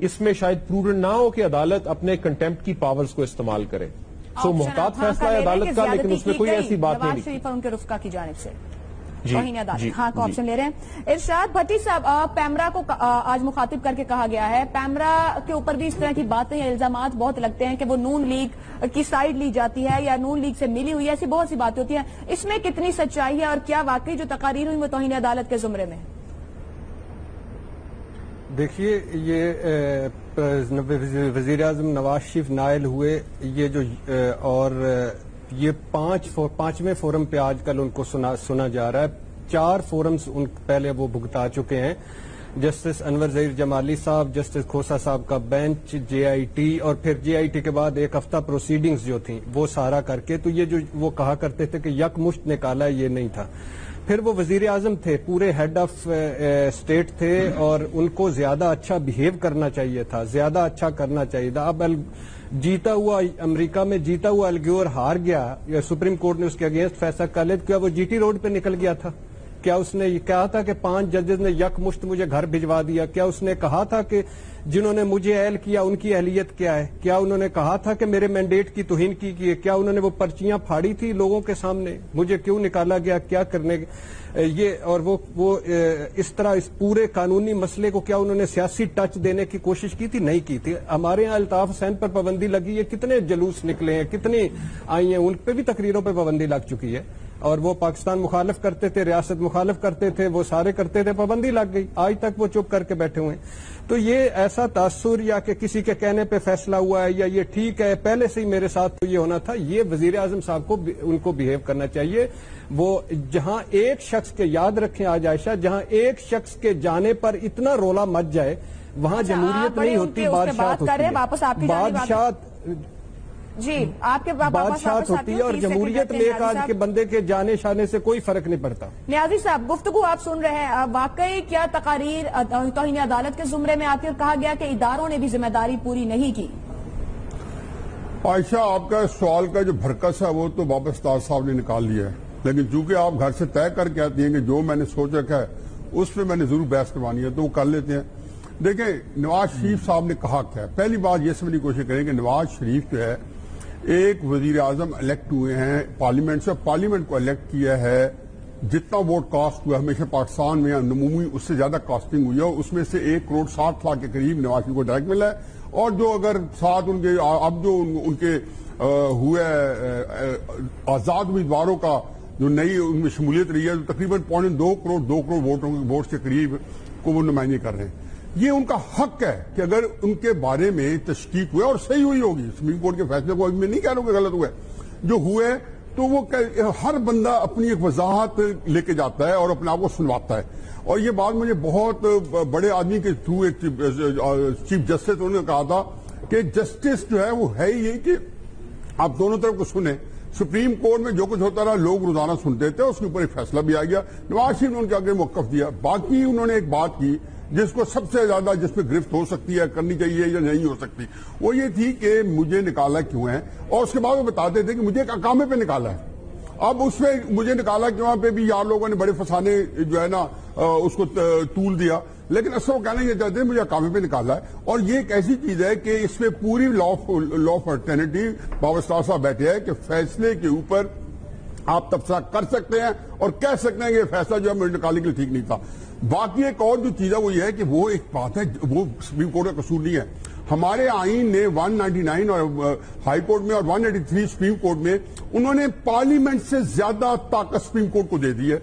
اس میں شاید پروڈنٹ نہ ہو کہ عدالت اپنے کنٹمپٹ کی پاورز کو استعمال کرے. سو محتاط فیصلہ ہے عدالت کا, لیکن اس میں کوئی ایسی بات نہیں نواز شریف اور ان کے رفقا کی جانب سے. جی ہاں کا آپشن لے رہے ہیں. ارشاد بھٹی صاحب, پیمرا کو آج مخاطب کر کے کہا گیا ہے, پیمرا کے اوپر بھی اس طرح کی باتیں یا الزامات بہت لگتے ہیں کہ وہ نون لیگ کی سائیڈ لی جاتی ہے یا نون لیگ سے ملی ہوئی ہے, ایسی بہت سی باتیں ہوتی ہیں. اس میں کتنی سچائی ہے اور کیا واقعی جو تقاریر ہوئی وہ توہین عدالت کے زمرے میں؟ دیکھیے, یہ وزیر اعظم نواز شریف نائل ہوئے, یہ جو اور یہ پانچویں فورم پہ آج کل ان کو سنا جا رہا ہے. 4 فورمز ان پہلے وہ بھگتا چکے ہیں. جسٹس انور ظہیر جمالی صاحب, جسٹس کھوسا صاحب کا بینچ, JIT, اور پھر JIT کے بعد ایک ہفتہ پروسیڈنگز جو تھیں وہ سارا کر کے, تو یہ جو وہ کہا کرتے تھے کہ یک مشت نکالا ہے, یہ نہیں تھا. پھر وہ وزیر اعظم تھے, پورے ہیڈ آف اسٹیٹ تھے, اور ان کو زیادہ اچھا بہیو کرنا چاہیے تھا, زیادہ اچھا کرنا چاہیے تھا. اب جیتا ہوا امریکہ میں جیتا ہوا الگیور ہار گیا, سپریم کورٹ نے اس کے اگینسٹ فیصلہ کر لیا, کیا وہ GT روڈ پہ نکل گیا تھا؟ کیا اس نے یہ کہا تھا کہ 5 ججز نے یک مشت مجھے گھر بھجوا دیا؟ کیا اس نے کہا تھا کہ جنہوں نے مجھے اہل کیا ان کی اہلیت کیا ہے؟ کیا انہوں نے کہا تھا کہ میرے مینڈیٹ کی توہین کی ہے؟ کیا انہوں نے وہ پرچیاں پھاڑی تھی لوگوں کے سامنے, مجھے کیوں نکالا گیا, کیا کرنے یہ, اور وہ اس طرح اس پورے قانونی مسئلے کو کیا انہوں نے سیاسی ٹچ دینے کی کوشش کی تھی؟ نہیں کی تھی. ہمارے ہاں الطاف حسین پر پابندی لگی ہے, کتنے جلوس نکلے ہیں, کتنی آئی ہیں, ان پہ بھی تقریروں پہ پابندی لگ چکی ہے, اور وہ پاکستان مخالف کرتے تھے, ریاست مخالف کرتے تھے, وہ سارے کرتے تھے, پابندی لگ گئی, آج تک وہ چپ کر کے بیٹھے ہوئے ہیں. تو یہ ایسا تاثر یا کہ کسی کے کہنے پہ فیصلہ ہوا ہے یا یہ ٹھیک ہے پہلے سے ہی میرے ساتھ تو یہ ہونا تھا, یہ وزیر اعظم صاحب کو ان کو بہیو کرنا چاہیے. وہ جہاں ایک شخص کے, یاد رکھیں آج عائشہ, جہاں ایک شخص کے جانے پر اتنا رولا مچ جائے وہاں جمہوریت نہیں ہوتی, بادشاہت ہوتی ہے. بادشاہت جی آپ کے بادشاہت ہوتی ہے, اور جمہوریت نیک آج کے بندے کے جانے شانے سے کوئی فرق نہیں پڑتا. نیازی صاحب, گفتگو آپ سن رہے ہیں, واقعی کیا تقاریر توہین عدالت کے زمرے میں آتی ہے, اور کہا گیا کہ اداروں نے بھی ذمہ داری پوری نہیں کی؟ عائشہ, آپ کا سوال کا جو بھرکس ہے وہ تو بابا ستار صاحب نے نکال لیا ہے, لیکن چونکہ آپ گھر سے طے کر کے آتی ہیں کہ جو میں نے سوچ رکھا ہے اس پہ میں نے ضرور بحث کروانی ہے, تو وہ کر لیتے ہیں. دیکھیں, نواز شریف صاحب نے کہا کیا ہے. پہلی بات یہ سمجھنے کی کوشش کریں کہ نواز شریف جو ہے ایک وزیر اعظم الیکٹ ہوئے ہیں پارلیمنٹ سے, پارلیمنٹ کو الیکٹ کیا ہے. جتنا ووٹ کاسٹ ہوا ہمیشہ پاکستان میں عمومی اس سے زیادہ کاسٹنگ ہوئی ہے, اس میں سے 1,60,00,000 کے قریب نواز شریف کو ڈائریکٹ ملا ہے. اور جو اگر ساتھ ان کے اب جو ان کے ہوئے آزاد امیدواروں کا جو نئی ان میں شمولیت رہی ہے, تقریباً 2.25 کروڑ ووٹ کے قریب کو وہ نمائندگی کر رہے ہیں. یہ ان کا حق ہے کہ اگر ان کے بارے میں تشکیک ہوئے اور صحیح ہوئی ہوگی, سپریم کورٹ کے فیصلے کو میں نہیں کہہ رہا ہوں کہ غلط ہوئے, جو ہوئے تو وہ ہر بندہ اپنی ایک وضاحت لے کے جاتا ہے اور اپنے آپ کو سنواتا ہے. اور یہ بات مجھے بہت بڑے آدمی کے تھرو ایک چیف جسٹس انہوں نے کہا تھا کہ جسٹس جو ہے وہ ہے ہی یہ کہ آپ دونوں طرف کو سنیں. سپریم کورٹ میں جو کچھ ہوتا رہا لوگ روزانہ سنتے تھے, اس کے اوپر ایک فیصلہ بھی آ گیا. نواز شریف نے ان کے آگے موقف دیا. باقی انہوں نے ایک بات کی جس کو سب سے زیادہ جس پہ گرفت ہو سکتی ہے, کرنی چاہیے یا نہیں ہو سکتی, وہ یہ تھی کہ مجھے نکالا کیوں ہے, اور اس کے بعد وہ بتاتے تھے کہ مجھے ایک اقامے پہ نکالا ہے. اب اس میں مجھے نکالا کیوں پہ بھی یار لوگوں نے بڑے فسانے جو ہے نا اس کو طول دیا, لیکن اصل وہ کہنا یہ چاہتے ہیں مجھے اقامے پہ نکالا ہے. اور یہ ایک ایسی چیز ہے کہ اس میں پوری لا آف الٹرنیٹیو بابا ستار صاحب بیٹھے ہیں کہ فیصلے کے اوپر آپ تبصرہ کر سکتے ہیں اور کہہ سکتے ہیں کہ یہ فیصلہ جو ہے مجھے نکالنے کے لیے ٹھیک نہیں تھا. باقی ایک اور جو چیز ہے وہ یہ ہے کہ وہ ایک بات ہے, وہ سپریم کورٹ کا قصور نہیں ہے. ہمارے آئین نے 199 اور ہائی کورٹ میں اور 183 سپریم کورٹ میں انہوں نے پارلیمنٹ سے زیادہ طاقت سپریم کورٹ کو دے دی ہے.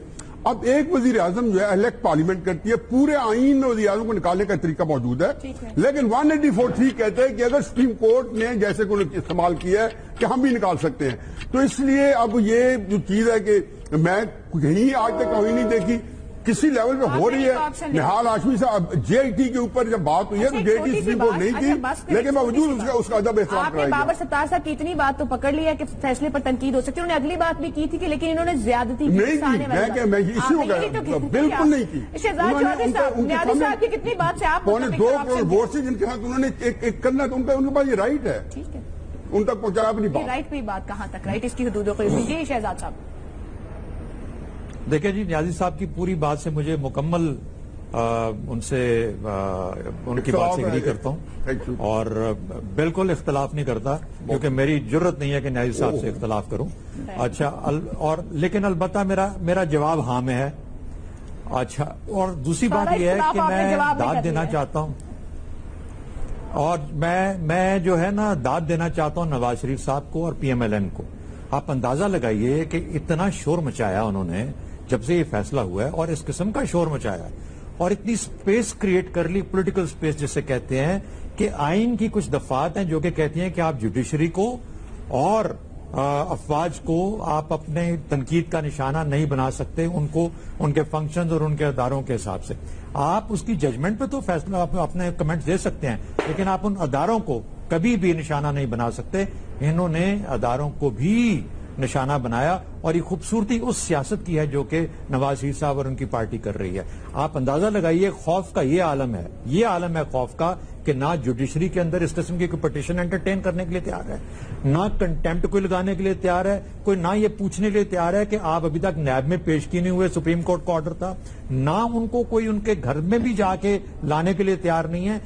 اب ایک وزیر اعظم جو ہے الیکٹ پارلیمنٹ کرتی ہے, پورے آئین میں وزیر اعظم کو نکالنے کا طریقہ موجود ہے, لیکن 184 کہتے ہیں کہ اگر سپریم کورٹ نے جیسے کو استعمال کیا ہے کہ ہم بھی نکال سکتے ہیں. تو اس لیے اب یہ جو چیز ہے کہ میں کہیں آج تک کہیں نہیں دیکھی, کسی لیول پہ ہو رہی ہے. نہال ہاشمی صاحب JIT کے اوپر جب بات ہوئی ہے تو JIT سپریم کورٹ نہیں تھی, لیکن باوجود اس کا ادب احترام آپ نے بابر ستار صاحب کی اتنی بات تو پکڑ لی ہے کہ فیصلے پر تنقید ہو سکتی ہے. انہوں نے اگلی بات بھی کی تھی کہ لیکن انہوں نے زیادتی نہیں کی, میں اسی کو کہہ رہا ہوں, بالکل نہیں کی. شہزاد چودھری صاحب, نیازی صاحب کی کتنی بات سے آپ 2 کروڑ ووٹ سے جن کے ساتھ انہوں نے ایک کرنا تو ان کے پاس یہ رائٹ ہے, ان تک پہنچایا اپنی بات. رائٹ پہ بات کہاں تک رائٹ, اس کی حدود کو جی شہزاد صاحب. دیکھیں جی, نیازی صاحب کی پوری بات سے مجھے مکمل ان سے ان کی بات سے ایگری کرتا ہوں اور بالکل اختلاف نہیں کرتا کیونکہ میری جرت نہیں ہے کہ نیازی صاحب سے اختلاف کروں. اچھا اور لیکن البتہ میرا جواب ہاں میں ہے. اچھا اور دوسری بات یہ ہے کہ میں داد دینا چاہتا ہوں اور میں جو ہے نا داد دینا چاہتا ہوں نواز شریف صاحب کو اور پی ایم ایل این کو. آپ اندازہ لگائیے کہ اتنا شور مچایا انہوں نے جب سے یہ فیصلہ ہوا ہے اور اس قسم کا شور مچایا اور اتنی سپیس کریٹ کر لی پولیٹیکل سپیس جسے کہتے ہیں کہ آئین کی کچھ دفعات ہیں جو کہ کہتی ہیں کہ آپ جوڈیشری کو اور افواج کو آپ اپنے تنقید کا نشانہ نہیں بنا سکتے ان کو ان کے فنکشنز اور ان کے اداروں کے حساب سے. آپ اس کی ججمنٹ پہ تو فیصلہ اپنے کمنٹ دے سکتے ہیں لیکن آپ ان اداروں کو کبھی بھی نشانہ نہیں بنا سکتے. انہوں نے اداروں کو بھی نشانہ بنایا اور یہ خوبصورتی اس سیاست کی ہے جو کہ نواز شریف صاحب اور ان کی پارٹی کر رہی ہے. آپ اندازہ لگائیے خوف کا یہ عالم ہے خوف کا کہ نہ جوڈیشری کے اندر اس قسم کی کوئی پٹیشن انٹرٹین کرنے کے لیے تیار ہے, نہ کنٹمپٹ کوئی لگانے کے لیے تیار ہے, کوئی نہ یہ پوچھنے کے لیے تیار ہے کہ آپ ابھی تک نیب میں پیش کی نہیں ہوئے, سپریم کورٹ کا آرڈر تھا, نہ ان کو کوئی ان کے گھر میں بھی جا کے لانے کے لیے تیار نہیں ہے.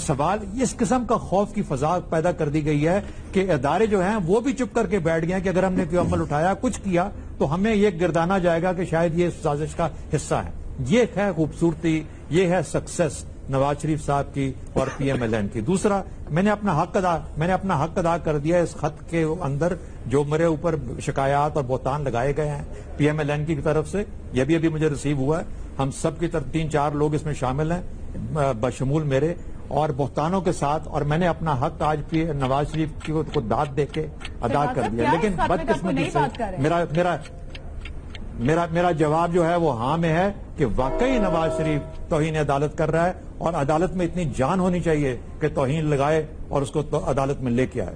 سوال اس قسم کا خوف کی فضا پیدا کر دی گئی ہے کہ ادارے جو ہیں وہ بھی چپ کر کے بیٹھ گئے ہیں کہ اگر ہم نے کوئی عمل اٹھایا کچھ کیا تو ہمیں یہ گردانا جائے گا کہ شاید یہ سازش کا حصہ ہے. یہ ہے خوبصورتی, یہ ہے سکسس نواز شریف صاحب کی اور پی ایم ایل این کی. دوسرا میں نے اپنا حق ادا کر دیا اس خط کے اندر جو میرے اوپر شکایات اور بہتان لگائے گئے ہیں پی ایم ایل این کی طرف سے. یہ بھی ابھی مجھے ریسیو ہوا ہے. ہم سب کی طرف 3-4 لوگ اس میں شامل ہیں بشمول میرے اور بہتانوں کے ساتھ, اور میں نے اپنا حق آج بھی نواز شریف کو داد دے کے ادا کر دیا. لیکن بدقسمتی سے میرا جواب جو ہے وہ ہاں میں ہے کہ واقعی نواز شریف توہین عدالت کر رہا ہے اور عدالت میں اتنی جان ہونی چاہیے کہ توہین لگائے اور اس کو عدالت میں لے کے آئے.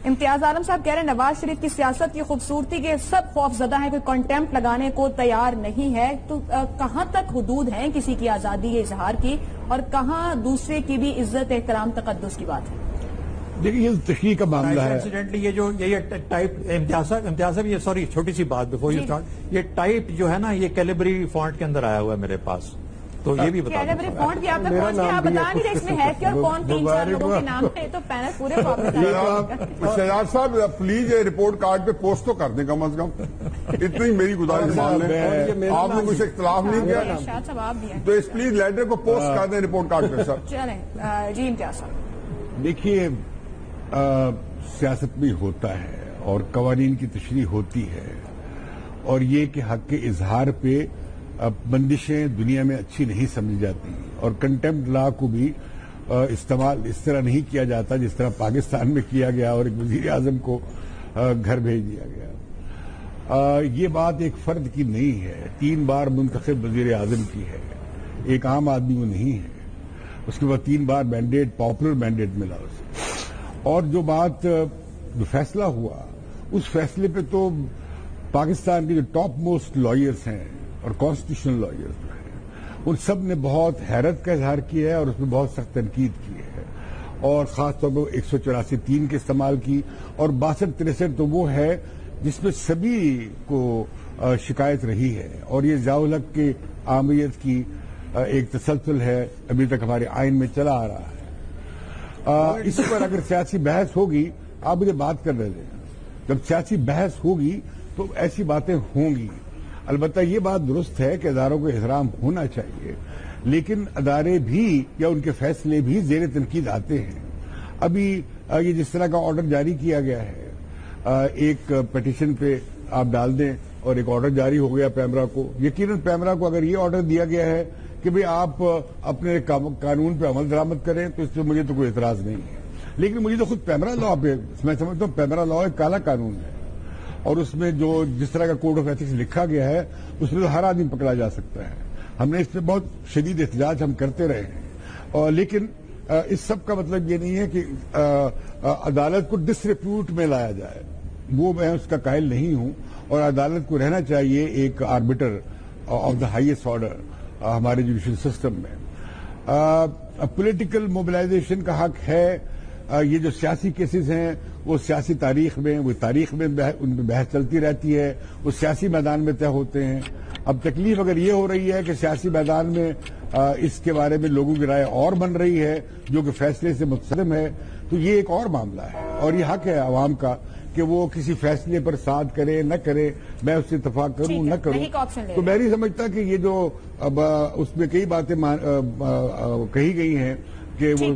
امتیاز عالم صاحب کہہ رہے ہیں نواز شریف کی سیاست کی خوبصورتی کے سب خوف زدہ ہیں, کوئی کنٹمپٹ لگانے کو تیار نہیں ہے. تو کہاں تک حدود ہیں کسی کی آزادی اظہار کی اور کہاں دوسرے کی بھی عزت احترام تقدس کی بات ہے؟ دیکھیے یہ تشریح کا معاملہ ہے. انسیڈنٹلی یہ ٹائپ امتیاز صاحب یہ سوری چھوٹی سی بات بفور یو اسٹارٹ, یہ ٹائپ جو ہے نا یہ کیلیبری فونٹ کے اندر آیا ہوا ہے میرے پاس, تو یہ بھی بتا کیلیبری فونٹ بھی آپ تک پہنچ گیا. آپ بتا نہیں رہے اس میں ہے کیا اور کون 3-4 لوگوں کے نام ہے, تو پینل پورے شہزاد صاحب پلیز یہ رپورٹ کارڈ پہ پوسٹ تو کر دیں کم از کم, اتنی میری گزارش مان لیں. آپ نے کچھ اختلاف نہیں کیا شاید صاحب آپ بھی ہیں تو اس پلیز لیٹر کو پوسٹ کر دیں رپورٹ کارڈ پہ. سر چلیں جی امتیاز صاحب. دیکھیے سیاست میں ہوتا ہے اور قوانین کی تشریح ہوتی ہے اور یہ کہ حق کے اظہار پہ بندشیں دنیا میں اچھی نہیں سمجھی جاتی اور کنٹمپٹ لا کو بھی استعمال اس طرح نہیں کیا جاتا جس طرح پاکستان میں کیا گیا اور ایک وزیر اعظم کو گھر بھیج دیا گیا. یہ بات ایک فرد کی نہیں ہے, 3 بار منتخب وزیر اعظم کی ہے, ایک عام آدمی وہ نہیں ہے. اس کے بعد 3 بار مینڈیٹ پاپولر مینڈیٹ ملا اسے. اور جو بات جو فیصلہ ہوا اس فیصلے پہ تو پاکستان کے جو ٹاپ موسٹ لائرز ہیں اور کانسٹیٹیوشنل لائرز جو ہیں ان سب نے بہت حیرت کا اظہار کیا ہے اور اس میں بہت سخت تنقید کی ہے اور خاص طور پر 184(3) کے استعمال کی اور 62-63 تو وہ ہے جس میں سبھی کو شکایت رہی ہے اور یہ ضیاء الحق کی آمریت کی ایک تسلسل ہے ابھی تک ہمارے آئین میں چلا آ رہا ہے. اس پر اگر سیاسی بحث ہوگی, آپ مجھے بات کر رہے تھے, جب سیاسی بحث ہوگی تو ایسی باتیں ہوں گی. البتہ یہ بات درست ہے کہ اداروں کو احترام ہونا چاہیے لیکن ادارے بھی یا ان کے فیصلے بھی زیر تنقید آتے ہیں. ابھی یہ جس طرح کا آرڈر جاری کیا گیا ہے ایک پٹیشن پہ آپ ڈال دیں اور ایک آرڈر جاری ہو گیا پیمرا کو. یقیناً پیمرا کو اگر یہ آرڈر دیا گیا ہے کہ بھئی آپ اپنے قانون پہ عمل درآمد کریں تو اس پہ مجھے تو کوئی اعتراض نہیں ہے. لیکن مجھے تو خود پیمرا لا پہ میں سمجھتا ہوں پیمرا لا ایک کالا قانون ہے اور اس میں جو جس طرح کا کوڈ آف ایتھکس لکھا گیا ہے اس میں تو ہر آدمی پکڑا جا سکتا ہے. ہم نے اس پہ بہت شدید احتجاج ہم کرتے رہے ہیں لیکن اس سب کا مطلب یہ نہیں ہے کہ عدالت کو ڈسریپیوٹ میں لایا جائے, وہ میں اس کا قائل نہیں ہوں. اور عدالت کو رہنا چاہیے ایک arbiter of the highest order ہمارے جوڈیشل سسٹم میں. پولیٹیکل موبلائزیشن کا حق ہے. یہ جو سیاسی کیسز ہیں وہ سیاسی تاریخ میں ان پہ بحث چلتی رہتی ہے, وہ سیاسی میدان میں طے ہوتے ہیں. اب تکلیف اگر یہ ہو رہی ہے کہ سیاسی میدان میں اس کے بارے میں لوگوں کی رائے اور بن رہی ہے جو کہ فیصلے سے متصدم ہے، تو یہ ایک اور معاملہ ہے اور یہ حق ہے عوام کا کہ وہ کسی فیصلے پر ساتھ کرے نہ کرے، میں اس سے اتفاق کروں نہ کروں. تو میں نہیں سمجھتا کہ یہ جو اب اس میں کئی باتیں کہی گئی ہیں کہ وہ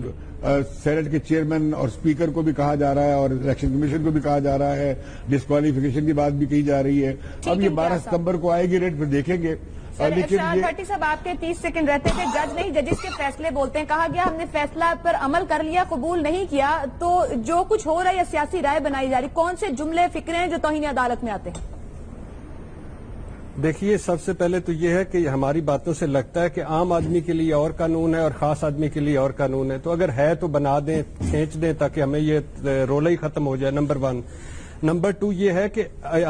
سینٹ کے چیئرمین اور اسپیکر کو بھی کہا جا رہا ہے اور الیکشن کمیشن کو بھی کہا جا رہا ہے، ڈسکوالیفیکیشن کی بات بھی کہی جا رہی ہے. اب یہ 12 ستمبر کو آئے گی ریٹ، پھر دیکھیں گے. لیکن بھٹی صاحب آپ کے 30 سیکنڈ رہتے تھے. جج نہیں، ججز کے فیصلے بولتے ہیں. کہا گیا ہم نے فیصلہ پر عمل کر لیا، قبول نہیں کیا. تو جو کچھ ہو رہا ہے یا سیاسی رائے بنائی جا رہی، کون سے جملے فکرے ہیں جو توہین عدالت میں آتے ہیں؟ دیکھیے، سب سے پہلے تو یہ ہے کہ ہماری باتوں سے لگتا ہے کہ عام آدمی کے لیے اور قانون ہے اور خاص آدمی کے لیے اور قانون ہے. تو اگر ہے تو بنا دیں، کھینچ دیں تاکہ ہمیں یہ رولہ ہی ختم ہو جائے. نمبر 1. نمبر 2 یہ ہے کہ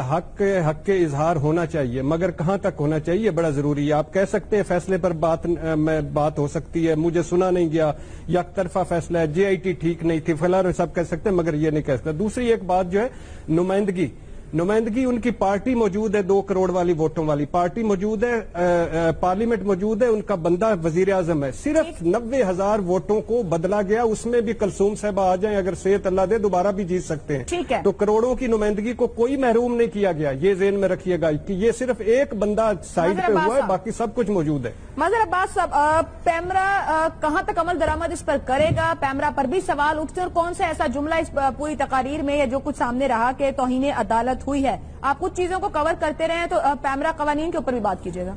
حق کے اظہار ہونا چاہیے، مگر کہاں تک ہونا چاہیے بڑا ضروری ہے. آپ کہہ سکتے ہیں فیصلے پر بات ہو سکتی ہے، مجھے سنا نہیں گیا، یک طرفہ فیصلہ ہے، JIT ٹھیک نہیں تھی، فلاں سب کہہ سکتے ہیں، مگر یہ نہیں کہہ سکتے. دوسری ایک بات جو ہے نمائندگی ان کی پارٹی موجود ہے، 2 کروڑ والی ووٹوں والی پارٹی موجود ہے، پارلیمنٹ موجود ہے، ان کا بندہ وزیر اعظم ہے. صرف 90,000 ووٹوں کو بدلا گیا، اس میں بھی کلثوم صاحبہ آ جائیں، اگر صحت اللہ دے دوبارہ بھی جیت سکتے ہیں. تو کروڑوں کی نمائندگی کو کوئی محروم نہیں کیا گیا. یہ ذہن میں رکھیے گا کہ یہ صرف ایک بندہ سائڈ پہ ہوا ہے، باقی سب کچھ موجود ہے. مظہر عباس صاحب، پیمرا کہاں تک عمل درآمد اس پر کرے گا؟ پیمرا پر بھی سوال اٹھتے ہیں، اور کون سا ایسا جملہ اس پوری تقاریر میں یا جو کچھ سامنے رہا کہ توہین عدالت ہوئی ہے؟ آپ کچھ چیزوں کو کور کرتے رہے ہیں، تو پیمرا قوانین کے اوپر بھی بات کیجیے گا.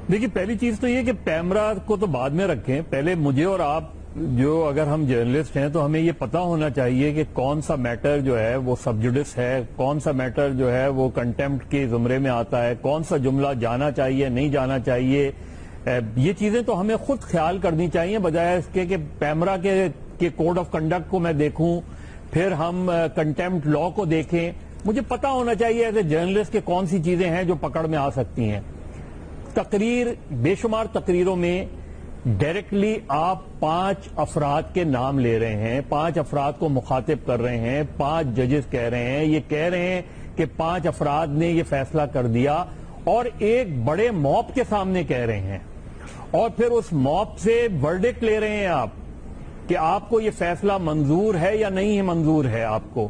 دیکھیے، پہلی چیز تو یہ کہ پیمرا کو تو بعد میں رکھیں. پہلے مجھے اور آپ جو اگر ہم جرنلسٹ ہیں تو ہمیں یہ پتا ہونا چاہیے کہ کون سا میٹر جو ہے وہ سب جوڈس ہے، کون سا میٹر جو ہے وہ کنٹیمپٹ کے زمرے میں آتا ہے، کون سا جملہ جانا چاہیے نہیں جانا چاہیے. یہ چیزیں تو ہمیں خود خیال کرنی چاہیے، بجائے اس کے کہ پیمرا کے کوڈ آف کنڈکٹ کو میں دیکھوں، پھر ہم کنٹیمپٹ لا کو دیکھیں. مجھے پتا ہونا چاہیے ایز اے جرنلسٹ کہ کون سی چیزیں ہیں جو پکڑ میں آ سکتی ہیں. بے شمار تقریروں میں ڈائریکٹلی آپ 5 افراد کے نام لے رہے ہیں، 5 افراد کو مخاطب کر رہے ہیں، 5 ججز کہہ رہے ہیں، یہ کہہ رہے ہیں کہ 5 افراد نے یہ فیصلہ کر دیا، اور ایک بڑے موب کے سامنے کہہ رہے ہیں، اور پھر اس موب سے ورڈکٹ لے رہے ہیں آپ کہ آپ کو یہ فیصلہ منظور ہے یا نہیں منظور ہے آپ کو.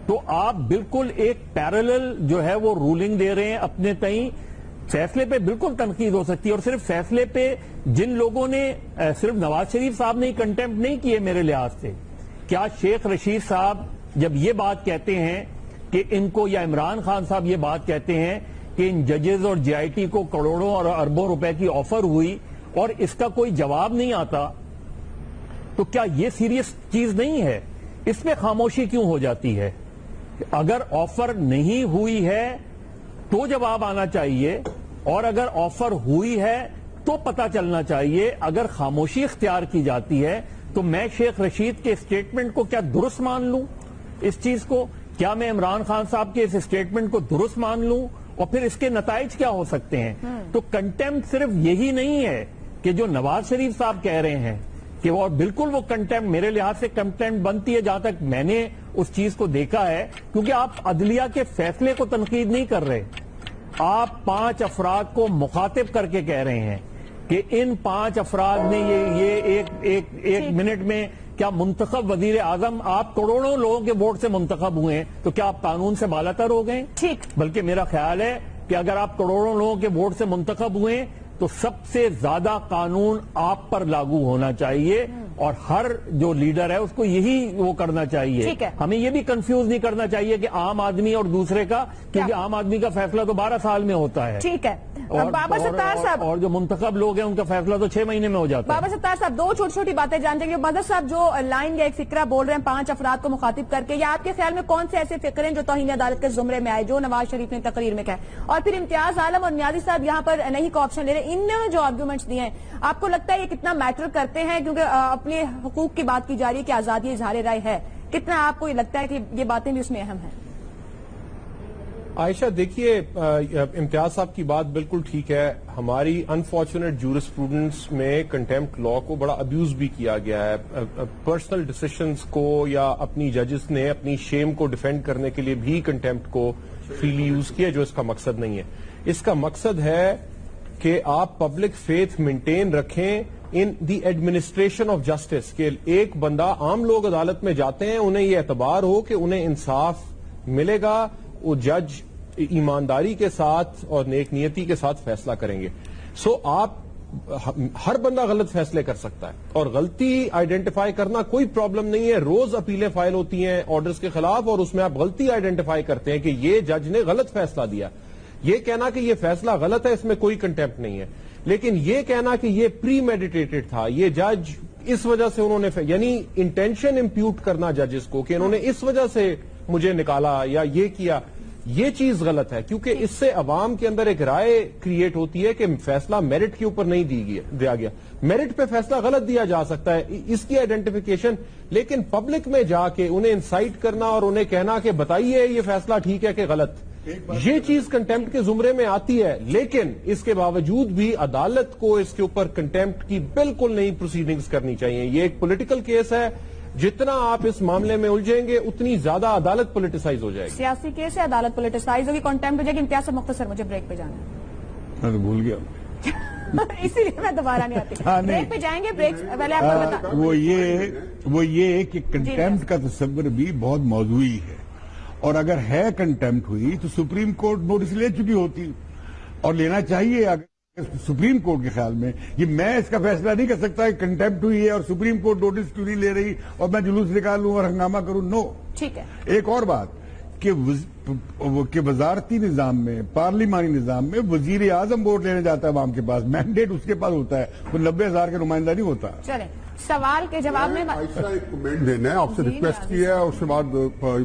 تو آپ بالکل ایک پیرالل جو ہے وہ رولنگ دے رہے ہیں اپنے تئیں. فیصلے پہ بالکل تنقید ہو سکتی ہے، اور صرف فیصلے پہ جن لوگوں نے صرف نواز شریف صاحب نے کنٹیمپٹ نہیں کیے میرے لحاظ سے. کیا شیخ رشید صاحب جب یہ بات کہتے ہیں کہ ان کو، یا عمران خان صاحب یہ بات کہتے ہیں کہ ان ججز اور JIT کو کروڑوں اور اربوں روپے کی آفر ہوئی اور اس کا کوئی جواب نہیں آتا، تو کیا یہ سیریس چیز نہیں ہے؟ اس میں خاموشی کیوں ہو جاتی ہے؟ اگر آفر نہیں ہوئی ہے تو جواب آنا چاہیے، اور اگر آفر ہوئی ہے تو پتہ چلنا چاہیے. اگر خاموشی اختیار کی جاتی ہے تو میں شیخ رشید کے اسٹیٹمنٹ کو کیا درست مان لوں؟ اس چیز کو کیا میں عمران خان صاحب کے اس اسٹیٹمنٹ کو درست مان لوں؟ اور پھر اس کے نتائج کیا ہو سکتے ہیں؟ تو کنٹیمپٹ صرف یہی نہیں ہے کہ جو نواز شریف صاحب کہہ رہے ہیں کہ وہ بالکل وہ کنٹیمپٹ، میرے لحاظ سے کنٹیمپٹ بنتی ہے جہاں تک میں نے اس چیز کو دیکھا ہے، کیونکہ آپ عدلیہ کے فیصلے کو تنقید نہیں کر رہے، آپ 5 افراد کو مخاطب کر کے کہہ رہے ہیں کہ ان 5 افراد نے یہ ایک منٹ میں کیا منتخب وزیر اعظم، آپ کروڑوں لوگوں کے ووٹ سے منتخب ہوئے ہیں، تو کیا آپ قانون سے بالاتر ہو گئے؟ ٹھیک. بلکہ میرا خیال ہے کہ اگر آپ کروڑوں لوگوں کے ووٹ سے منتخب ہوئے تو سب سے زیادہ قانون آپ پر لاگو ہونا چاہیے، اور ہر جو لیڈر ہے اس کو یہی وہ کرنا چاہیے. ہمیں یہ بھی کنفیوز نہیں کرنا چاہیے کہ عام آدمی اور دوسرے کا، کیونکہ عام آدمی کا فیصلہ تو 12 سال میں ہوتا ہے. ٹھیک ہے. بابا ستار صاحب، اور جو منتخب لوگ ہیں ان کا فیصلہ تو 6 مہینے میں ہو جاتا ہے. بابا ستار صاحب، 2 چھوٹی چھوٹی باتیں جانتے ہیں. مظہر صاحب جو لائن یا ایک فقرہ بول رہے ہیں 5 افراد کو مخاطب کر کے، یا آپ کے خیال میں کون سے ایسے فقرے ہیں جو توہین عدالت کے زمرے میں آئے، جو نواز شریف نے تقریر میں کہا؟ اور پھر امتیاز عالم اور نیازی صاحب یہاں پر نہیں کو آپشن لے رہے، انہوں نے جو آرگومنٹس دیے ہیں آپ کو لگتا ہے یہ کتنا میٹر کرتے ہیں؟ کیونکہ اپنے حقوق کی بات کی جا رہی ہے کہ آزادی اظہار رائے ہے، کتنا آپ کو یہ لگتا ہے کہ یہ باتیں بھی اس میں اہم ہیں؟ عائشہ دیکھیے، امتیاز صاحب کی بات بالکل ٹھیک ہے. ہماری انفارچونیٹ جورسپروڈنس میں کنٹیمپٹ لا کو بڑا ابیوز بھی کیا گیا ہے. پرسنل ڈیسیشنز کو یا اپنی ججز نے اپنی شیم کو ڈیفینڈ کرنے کے لیے بھی کنٹیمپٹ کو فریلی یوز کیا، جو اس کا مقصد نہیں ہے. اس کا مقصد ہے کہ آپ پبلک فیتھ مینٹین رکھیں ان دی ایڈمنسٹریشن آف جسٹس، کہ ایک بندہ، عام لوگ عدالت میں جاتے ہیں، انہیں یہ اعتبار ہو کہ انہیں انصاف ملے گا، وہ جج ایمانداری کے ساتھ اور نیک نیتی کے ساتھ فیصلہ کریں گے. سو آپ ہر بندہ غلط فیصلے کر سکتا ہے اور غلطی آئیڈینٹیفائی کرنا کوئی پرابلم نہیں ہے. روز اپیلیں فائل ہوتی ہیں آرڈرز کے خلاف اور اس میں آپ غلطی آئیڈینٹیفائی کرتے ہیں کہ یہ جج نے غلط فیصلہ دیا. یہ کہنا کہ یہ فیصلہ غلط ہے اس میں کوئی کنٹیمپٹ نہیں ہے، لیکن یہ کہنا کہ یہ پری میڈیٹیٹڈ تھا، یہ جج اس وجہ سے انہوں نے یعنی انٹینشن امپیوٹ کرنا ججز کو کہ انہوں نے اس وجہ سے مجھے نکالا یا یہ کیا، یہ چیز غلط ہے، کیونکہ اس سے عوام کے اندر ایک رائے کریٹ ہوتی ہے کہ فیصلہ میرٹ کے اوپر نہیں دیا گیا. میرٹ پہ فیصلہ غلط دیا جا سکتا ہے، اس کی آئیڈینٹیفیکیشن، لیکن پبلک میں جا کے انہیں انسائٹ کرنا اور انہیں کہنا کہ بتائیے یہ فیصلہ ٹھیک ہے کہ غلط، یہ چیز کنٹیمپٹ کے زمرے میں آتی ہے. لیکن اس کے باوجود بھی عدالت کو اس کے اوپر کنٹیمپٹ کی بالکل نہیں پروسیڈنگز کرنی چاہیے. یہ ایک پولیٹیکل کیس ہے، جتنا آپ اس معاملے میں الجھیں گے اتنی زیادہ عدالت پولیٹیسائز ہو جائے گی. سیاسی کیس ہے، عدالت پولیٹیسائز ہوگی، کنٹیمپٹ ہو جائے گی. امتیاز صاحب مختصر مجھے بریک پہ جانا ہے. میں تو بھول گیا اسی لیے میں دوبارہ نہیں آتی. بریک پہ جائیں گے، بریک پہلے آپ کو بتا وہ یہ کہ کنٹیمپٹ کا تصور بھی بہت موضوعی ہے، اور اگر ہے کنٹیمپٹ ہوئی تو سپریم کورٹ نوٹس لے چکی ہوتی اور لینا چاہیے. اگر سپریم کورٹ کے خیال میں یہ میں اس کا فیصلہ نہیں کر سکتا کہ کنٹیمپٹ ہوئی ہے اور سپریم کورٹ نوٹس کیوں نہیں لے رہی اور میں جلوس نکالوں اور ہنگامہ کروں. نو، ٹھیک ہے. ایک اور بات کہ وزارتی نظام میں، پارلیمانی نظام میں وزیر اعظم ووٹ لینے جاتا ہے عوام کے پاس، مینڈیٹ اس کے پاس ہوتا ہے، وہ 90,000 کے نمائندہ نہیں ہوتا. چلیں سوال کے جواب میں ایک کمنٹ دینا ہے، آپ سے ریکویسٹ کیا ہے، اس کے بعد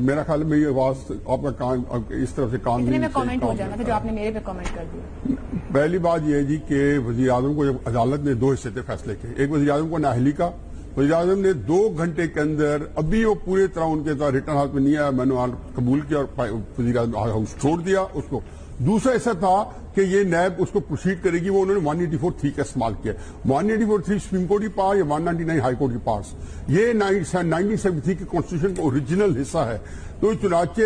میرا خیال میں یہ آواز آپ کا کان اس طرف سے کان میں کامنٹ ہو جانا تھا جو آپ نے میرے پہ کامنٹ کر دیا. پہلی بات یہ ہے جی کہ وزیر اعظم کو جب عدالت نے 2 حصے تھے فیصلے کے، ایک وزیر اعظم کو نااہلی کا، وزیر اعظم نے 2 گھنٹے کے اندر، ابھی وہ پوری طرح ان کے ریٹرن ہاتھ میں نہیں آیا، میں نے قبول کیا اور وزیر اعظم ہاؤس چھوڑ دیا اس کو. دوسرا ایسا تھا کہ یہ نیب اس کو پروسیڈ کرے گی، وہ انہوں نے 184(3) کا استعمال کیا. 184(3) سپریم کورٹ کی پاور یا 199 ہائی کورٹ کی پاورس. یہ 1973 کے کانسٹیٹیوشن کا اوریجنل حصہ ہے. تو چنانچہ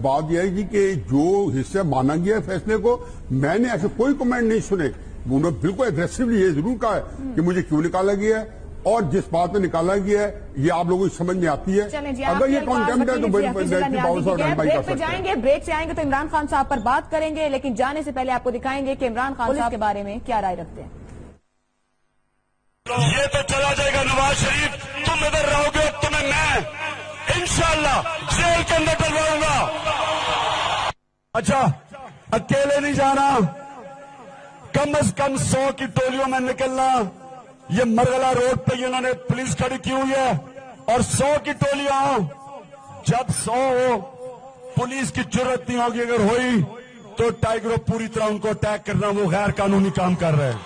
بات یہ ہے جی کہ جو حصہ مانا گیا ہے فیصلے کو، میں نے ایسے کوئی کمنٹ نہیں سنے. انہوں نے بالکل اگریسولی یہ ضرور کہا ہے کہ مجھے کیوں نکالا گیا ہے، اور جس بات میں نکالا گیا ہے یہ آپ لوگوں کو سمجھ میں آتی ہے. اگر یہ کانٹیمپٹ ہے تو بریک پہ جائیں گے، بریک سے آئیں گے تو عمران خان صاحب پر بات کریں گے، لیکن جانے سے پہلے آپ کو دکھائیں گے کہ عمران خان صاحب کے بارے میں کیا رائے رکھتے ہیں. یہ تو چلا جائے گا نواز شریف، تم ادھر رہو گے، تمہیں میں انشاءاللہ جیل کے اندر ڈلواؤں گا. اچھا اکیلے نہیں جانا، کم از کم 100 کی ٹولیوں میں نکلنا. یہ مرغلہ روڈ پہ انہوں نے پولیس کھڑی کی ہوئی ہے اور 100 کی ٹولیاں ہوں. جب 100 ہو پولیس کی جرت نہیں ہوگی، اگر ہوئی تو ٹائیگروں پوری طرح ان کو اٹیک کرنا، وہ غیر قانونی کام کر رہے ہیں.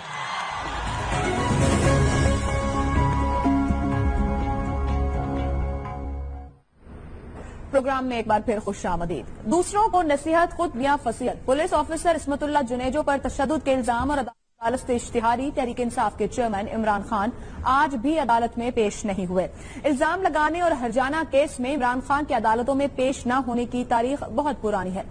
پروگرام میں ایک بار پھر خوش آمدید. دوسروں کو نصیحت، خود میاں فصیحت. پولیس آفیسر عصمت اللہ جنیجو پر تشدد کے الزام اور عدالت اشتہاری تحریک انصاف کے چیئرمین عمران خان آج بھی عدالت میں پیش نہیں ہوئے. الزام لگانے اور ہرجانہ کیس میں عمران خان کی عدالتوں میں پیش نہ ہونے کی تاریخ بہت پرانی ہے.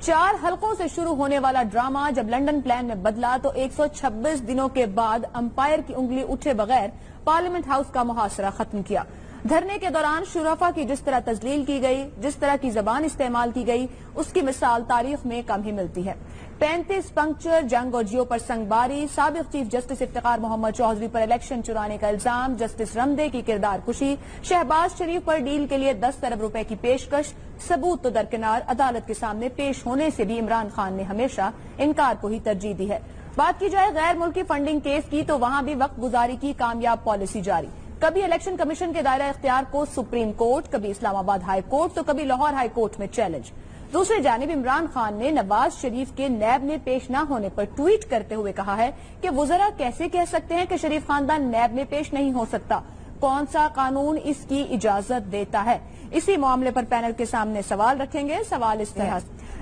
4 حلقوں سے شروع ہونے والا ڈرامہ جب لنڈن پلان میں بدلا تو 126 دنوں کے بعد امپائر کی انگلی اٹھے بغیر پارلیمنٹ ہاؤس کا محاصرہ ختم کیا. دھرنے کے دوران شرفا کی جس طرح تذلیل کی گئی، جس طرح کی زبان استعمال کی گئی، اس کی مثال تاریخ میں کم ہی ملتی ہے. 35 پنکچر، جنگ اور جیو پر سنگباری، سابق چیف جسٹس افتخار محمد چوہدری پر الیکشن چرانے کا الزام، جسٹس رمدے کی کردار کشی، شہباز شریف پر ڈیل کے لیے 10 ارب روپے کی پیشکش، ثبوت تو درکنار. عدالت کے سامنے پیش ہونے سے بھی عمران خان نے ہمیشہ انکار کو ہی ترجیح دی ہے. بات کی جائے غیر ملکی فنڈنگ کیس کی تو وہاں بھی وقت گزاری کی کامیاب پالیسی جاری. کبھی الیکشن کمیشن کے دائرہ اختیار کو سپریم کورٹ، کبھی اسلام آباد ہائی کورٹ تو کبھی لاہور ہائی کورٹ میں چیلنج. دوسری جانب عمران خان نے نواز شریف کے نیب میں پیش نہ ہونے پر ٹویٹ کرتے ہوئے کہا ہے کہ وزراء کیسے کہہ سکتے ہیں کہ شریف خاندان نیب میں پیش نہیں ہو سکتا، کون سا قانون اس کی اجازت دیتا ہے. اسی معاملے پر پینل کے سامنے سوال رکھیں گے. سوال اس طرح: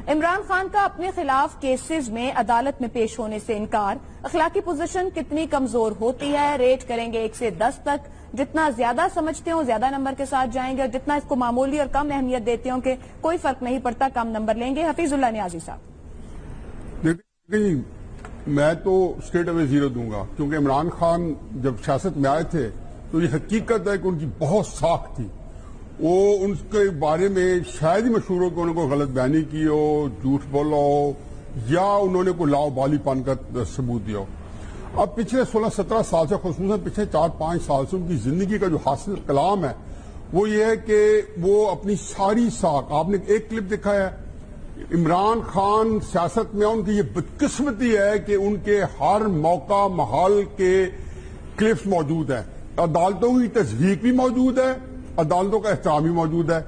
عمران خان کا اپنے خلاف کیسز میں عدالت میں پیش ہونے سے انکار، اخلاقی پوزیشن کتنی کمزور ہوتی ہے؟ ریٹ کریں گے 1 سے 10 تک. جتنا زیادہ سمجھتے ہوں زیادہ نمبر کے ساتھ جائیں گے، اور جتنا اس کو معمولی اور کم اہمیت دیتے ہوں کہ کوئی فرق نہیں پڑتا، کم نمبر لیں گے. حفیظ اللہ نیازی صاحب. میں تو اسٹریٹ اوے 0 دوں گا، کیونکہ عمران خان جب سیاست میں آئے تھے تو یہ حقیقت ہے کہ ان کی بہت ساکھ تھی. وہ ان کے بارے میں شاید ہی مشہور ہو کہ انہوں نے کوئی غلط بیانی کی ہو، جھوٹ بولا ہو، یا انہوں نے کوئی لاؤبالی پن کا ثبوت دیا ہو. اب پچھلے 16-17 سال سے، خصوصاً پچھلے 4-5 سال سے ان کی زندگی کا جو حاصل کلام ہے وہ یہ ہے کہ وہ اپنی ساری ساکھ، آپ نے ایک کلپ دکھایا ہے، عمران خان سیاست میں ان کی یہ بدقسمتی ہے کہ ان کے ہر موقع محال کے کلپس موجود ہیں. عدالتوں کی تضحیق بھی موجود ہے، عدالتوں کا احترام بھی موجود ہے،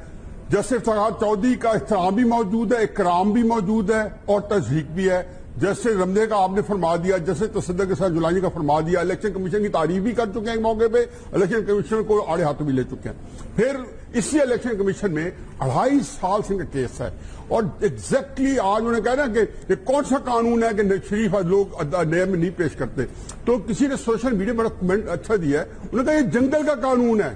جسٹس فرحاد چودھری کا احترام بھی موجود ہے، اکرام بھی موجود ہے اور تضحیق بھی ہے. جیسے رمضے کا آپ نے فرما دیا، جیسے تصدق کے ساتھ جولانی کا فرما دیا، الیکشن کمیشن کی تعریف بھی کر چکے ہیں ایک موقع پہ، الیکشن کمیشن کو آڑے ہاتھوں بھی لے چکے ہیں. پھر اسی الیکشن کمیشن میں 2.5 سال سے کا کیس ہے، اور ایگزیکٹلی آج انہوں نے کہا نا کہ یہ کون سا قانون ہے کہ شریف لوگ نئے میں نہیں پیش کرتے. تو کسی نے سوشل میڈیا بڑا کمنٹ اچھا دیا ہے، انہوں نے کہا یہ جنگل کا قانون ہے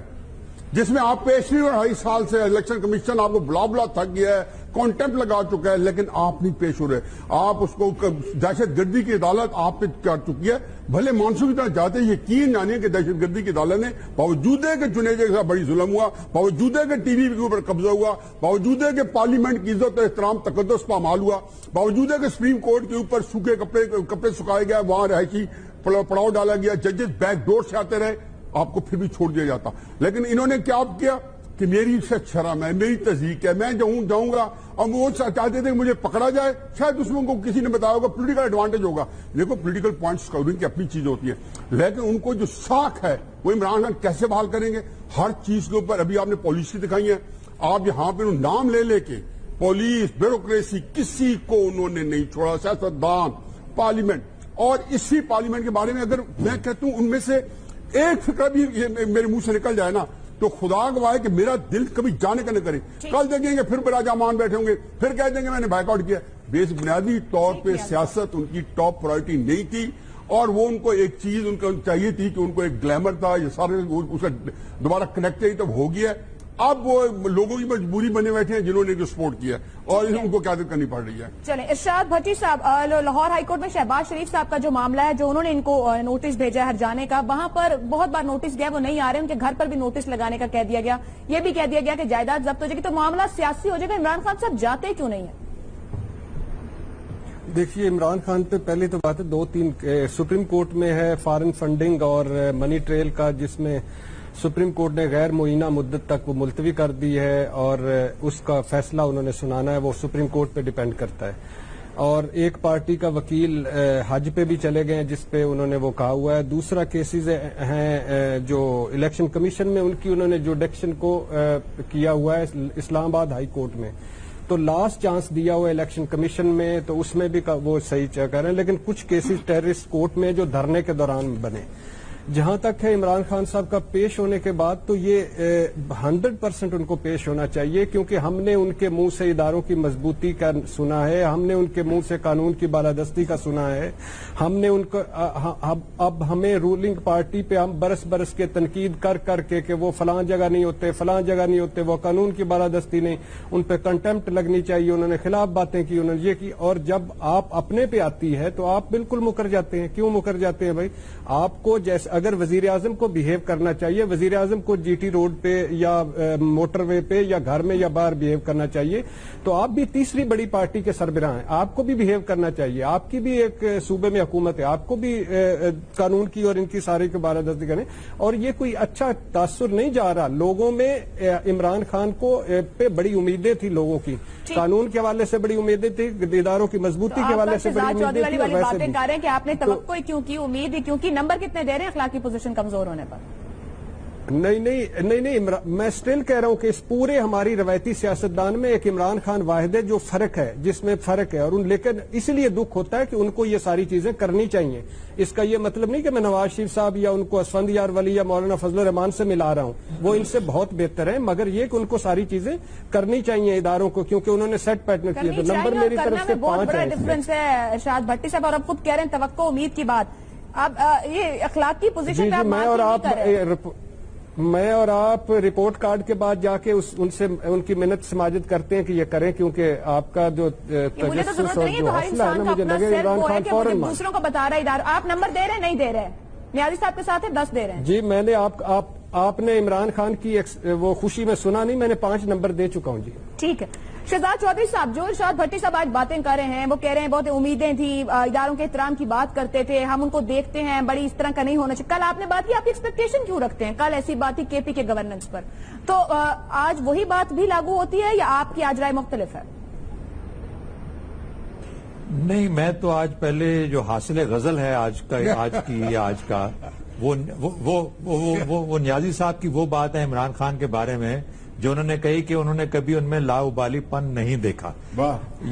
جس میں آپ پیش نہیں ہو. 2.5 سال سے الیکشن کمیشن آپ کو بلا تھک گیا ہے، کانٹیمپٹ لگا چکا ہے، لیکن آپ نہیں پیش ہو رہے. آپ اس کو دہشت گردی کی عدالت آپ پہ کر چکی ہے. بھلے مانسون کی طرح جاتے ہیں، یقین جانیے کہ دہشت گردی کی عدالت نے باوجود ہے کہ جنیجے کے ساتھ بڑی ظلم ہوا، باوجود ہے کہ ٹی وی کے اوپر قبضہ ہوا، باوجود ہے کہ پارلیمنٹ کی عزت و احترام تقدس پامال ہوا، باوجود ہے کہ سپریم کورٹ کے اوپر سوکھے کپڑے سکھائے گئے، وہاں رہائشی پڑاؤ ڈالا گیا، ججز بیک ڈور سے آتے رہے، آپ کو پھر بھی چھوڑ دیا جاتا. لیکن انہوں نے کیا کیا کہ میری شرم ہے، میری تضحیق ہے، میں جاؤں گا. اور وہ چاہتے تھے کہ مجھے پکڑا جائے، شاید اس میں کو کسی نے بتایا ہوگا پولیٹیکل ایڈوانٹیج ہوگا. دیکھو پولیٹیکل پوائنٹ اسکورنگ کی اپنی چیز ہوتی ہے، لیکن ان کو جو ساکھ ہے وہ عمران خان کیسے بحال کریں گے ہر چیز کے اوپر. ابھی آپ نے پالیسی دکھائی ہے، آپ یہاں پہ نام لے کے پولیس، بیوروکریسی، کسی کو انہوں نے نہیں چھوڑا. سیاستدان، پارلیمنٹ، اور اسی پارلیمنٹ کے بارے میں اگر میں کہتا ہوں ان میں سے ایک فکر بھی میرے منہ سے نکل جائے نا تو خدا گواہ ہے کہ میرا دل کبھی جانے کا نہ کرے. کل دیکھیں گے پھر براجا مان بیٹھے ہوں گے، پھر کہہ دیں گے میں نے بائیک آؤٹ کیا. بنیادی طور پہ سیاست ان کی ٹاپ پرائرٹی نہیں تھی، اور وہ ان کو ایک چیز ان کو چاہیے تھی کہ ان کو ایک گلیمر تھا، یہ سارے اس کا دوبارہ کنیکٹ چاہیے، تب ہو گیا. اب وہ لوگوں کی مجبوری بنے بیٹھے ہیں جنہوں نے جو سپورٹ کیا اور ان کو قیادت کرنی پڑ رہی ہے. چلیں ارشاد بھٹی صاحب، لاہور ہائی کورٹ میں شہباز شریف صاحب کا جو معاملہ ہے، جو انہوں نے ان کو نوٹس بھیجا ہے ہر جانے کا، وہاں پر بہت بار نوٹس گیا، وہ نہیں آ رہے، ان کے گھر پر بھی نوٹس لگانے کا کہہ دیا گیا، یہ بھی کہہ دیا گیا کہ جائیداد ضبط ہو جائے گی، تو معاملہ سیاسی ہو جائے گا. عمران خان صاحب جاتے کیوں نہیں ہیں؟ دیکھیے عمران خان پہ پہلے تو بات ہے 2-3 سپریم کورٹ میں ہے فارن فنڈنگ اور منی ٹریل کا، جس میں سپریم کورٹ نے غیر معینہ مدت تک وہ ملتوی کر دی ہے، اور اس کا فیصلہ انہوں نے سنانا ہے، وہ سپریم کورٹ پہ ڈیپینڈ کرتا ہے. اور ایک پارٹی کا وکیل حج پہ بھی چلے گئے ہیں جس پہ انہوں نے وہ کہا ہوا ہے. دوسرا کیسز ہیں جو الیکشن کمیشن میں انہوں نے جوڈکشن کو کیا ہوا ہے اسلام آباد ہائی کورٹ میں، تو لاسٹ چانس دیا ہوا ہے الیکشن کمیشن میں، تو اس میں بھی وہ صحیح کر رہے ہیں. لیکن کچھ کیسز ٹیررسٹ کورٹ میں جو دھرنے کے دوران بنے. جہاں تک ہے عمران خان صاحب کا پیش ہونے کے بعد، تو یہ 100% ان کو پیش ہونا چاہیے، کیونکہ ہم نے ان کے منہ سے اداروں کی مضبوطی کا سنا ہے، ہم نے ان کے منہ سے قانون کی بالادستی کا سنا ہے، ہم نے ان کو اب ہمیں رولنگ پارٹی پہ ہم برس کے تنقید کر کے کہ وہ فلاں جگہ نہیں ہوتے، فلاں جگہ نہیں ہوتے، وہ قانون کی بالادستی نہیں، ان پہ کنٹمپٹ لگنی چاہیے، انہوں نے خلاف باتیں کی، انہوں نے یہ کی. اور جب آپ اپنے پہ آتی ہے تو آپ بالکل مکر جاتے ہیں. کیوں مکر جاتے ہیں بھائی؟ آپ کو جیسے اگر وزیر اعظم کو بہیو کرنا چاہیے، وزیر اعظم کو جی ٹی روڈ پہ یا موٹر وے پہ یا گھر میں یا باہر بہیو کرنا چاہیے، تو آپ بھی تیسری بڑی پارٹی کے سربراہ ہیں، آپ کو بھی بہیو کرنا چاہیے. آپ کی بھی ایک صوبے میں حکومت ہے، آپ کو بھی قانون کی اور ان کی ساری کی بالادستی کریں. اور یہ کوئی اچھا تاثر نہیں جا رہا لوگوں میں. عمران خان کو پہ بڑی امیدیں تھی لوگوں کی، قانون کے حوالے سے بڑی امیدیں تھی، اداروں کی مضبوطی کے حوالے سے بڑی امیدیں تھی. والی باتیں کر رہے ہیں کہ آپ نے توقع کیوں کی، امید کیوں کی، نمبر کتنے دے رہے ہیں اخلاقی پوزیشن کمزور ہونے پر؟ نہیں، میں سٹل کہہ رہا ہوں کہ اس پورے ہماری روایتی سیاستدان میں ایک عمران خان واحد ہے جو فرق ہے، جس میں فرق ہے. اور لیکن اس لیے دکھ ہوتا ہے کہ ان کو یہ ساری چیزیں کرنی چاہیے. اس کا یہ مطلب نہیں کہ میں نواز شریف صاحب یا ان کو اسفندیار ولی یا مولانا فضل الرحمان سے ملا رہا ہوں، وہ ان سے بہت بہتر ہیں، مگر یہ کہ ان کو ساری چیزیں کرنی چاہیے اداروں کو، کیونکہ انہوں نے سیٹ پیٹرن کیے. تو نمبر میری طرف سے 5 بہت بڑا ڈفرنس ہے ارشاد بھٹی صاحب. اور اب خود کہہ رہے ہیں توقع امید کی بات، اب یہ اخلاقی پوزیشن پہ آپ میں اور آپ رپورٹ کارڈ کے بعد جا کے ان کی منت سماجت کرتے ہیں کہ یہ کریں، کیونکہ آپ کا جو تجسس اور جو حوصلہ ہے نا، مجھے لگے عمران خان فوراً دوسروں کو بتا رہا ہے ادارہ. آپ نمبر دے رہے ہیں نہیں دے رہے؟ نیازی صاحب کے ساتھ ہے 10 دے رہے ہیں. جی میں نے آپ نے عمران خان کی وہ خوشی میں سنا نہیں، میں نے 5 نمبر دے چکا ہوں. جی ٹھیک ہے. شہزاد چودھری صاحب، جو ارشاد بھٹی صاحب آج باتیں کر رہے ہیں، وہ کہہ رہے ہیں بہت امیدیں تھی، اداروں کے احترام کی بات کرتے تھے، ہم ان کو دیکھتے ہیں، بڑی اس طرح کا نہیں ہونا چاہیے. کل آپ نے بات کی، آپ کی ایکسپیکٹیشن کیوں رکھتے ہیں؟ کل ایسی بات تھی کے پی کے گورننس پر، تو آج وہی بات بھی لاگو ہوتی ہے یا آپ کی آج رائے مختلف ہے؟ نہیں، میں تو آج پہلے جو حاصل غزل ہے آج کا وہ نیازی صاحب کی وہ بات ہے عمران خان کے بارے میں جو انہوں نے کہی کہ انہوں نے کبھی ان میں لاابالی پن نہیں دیکھا.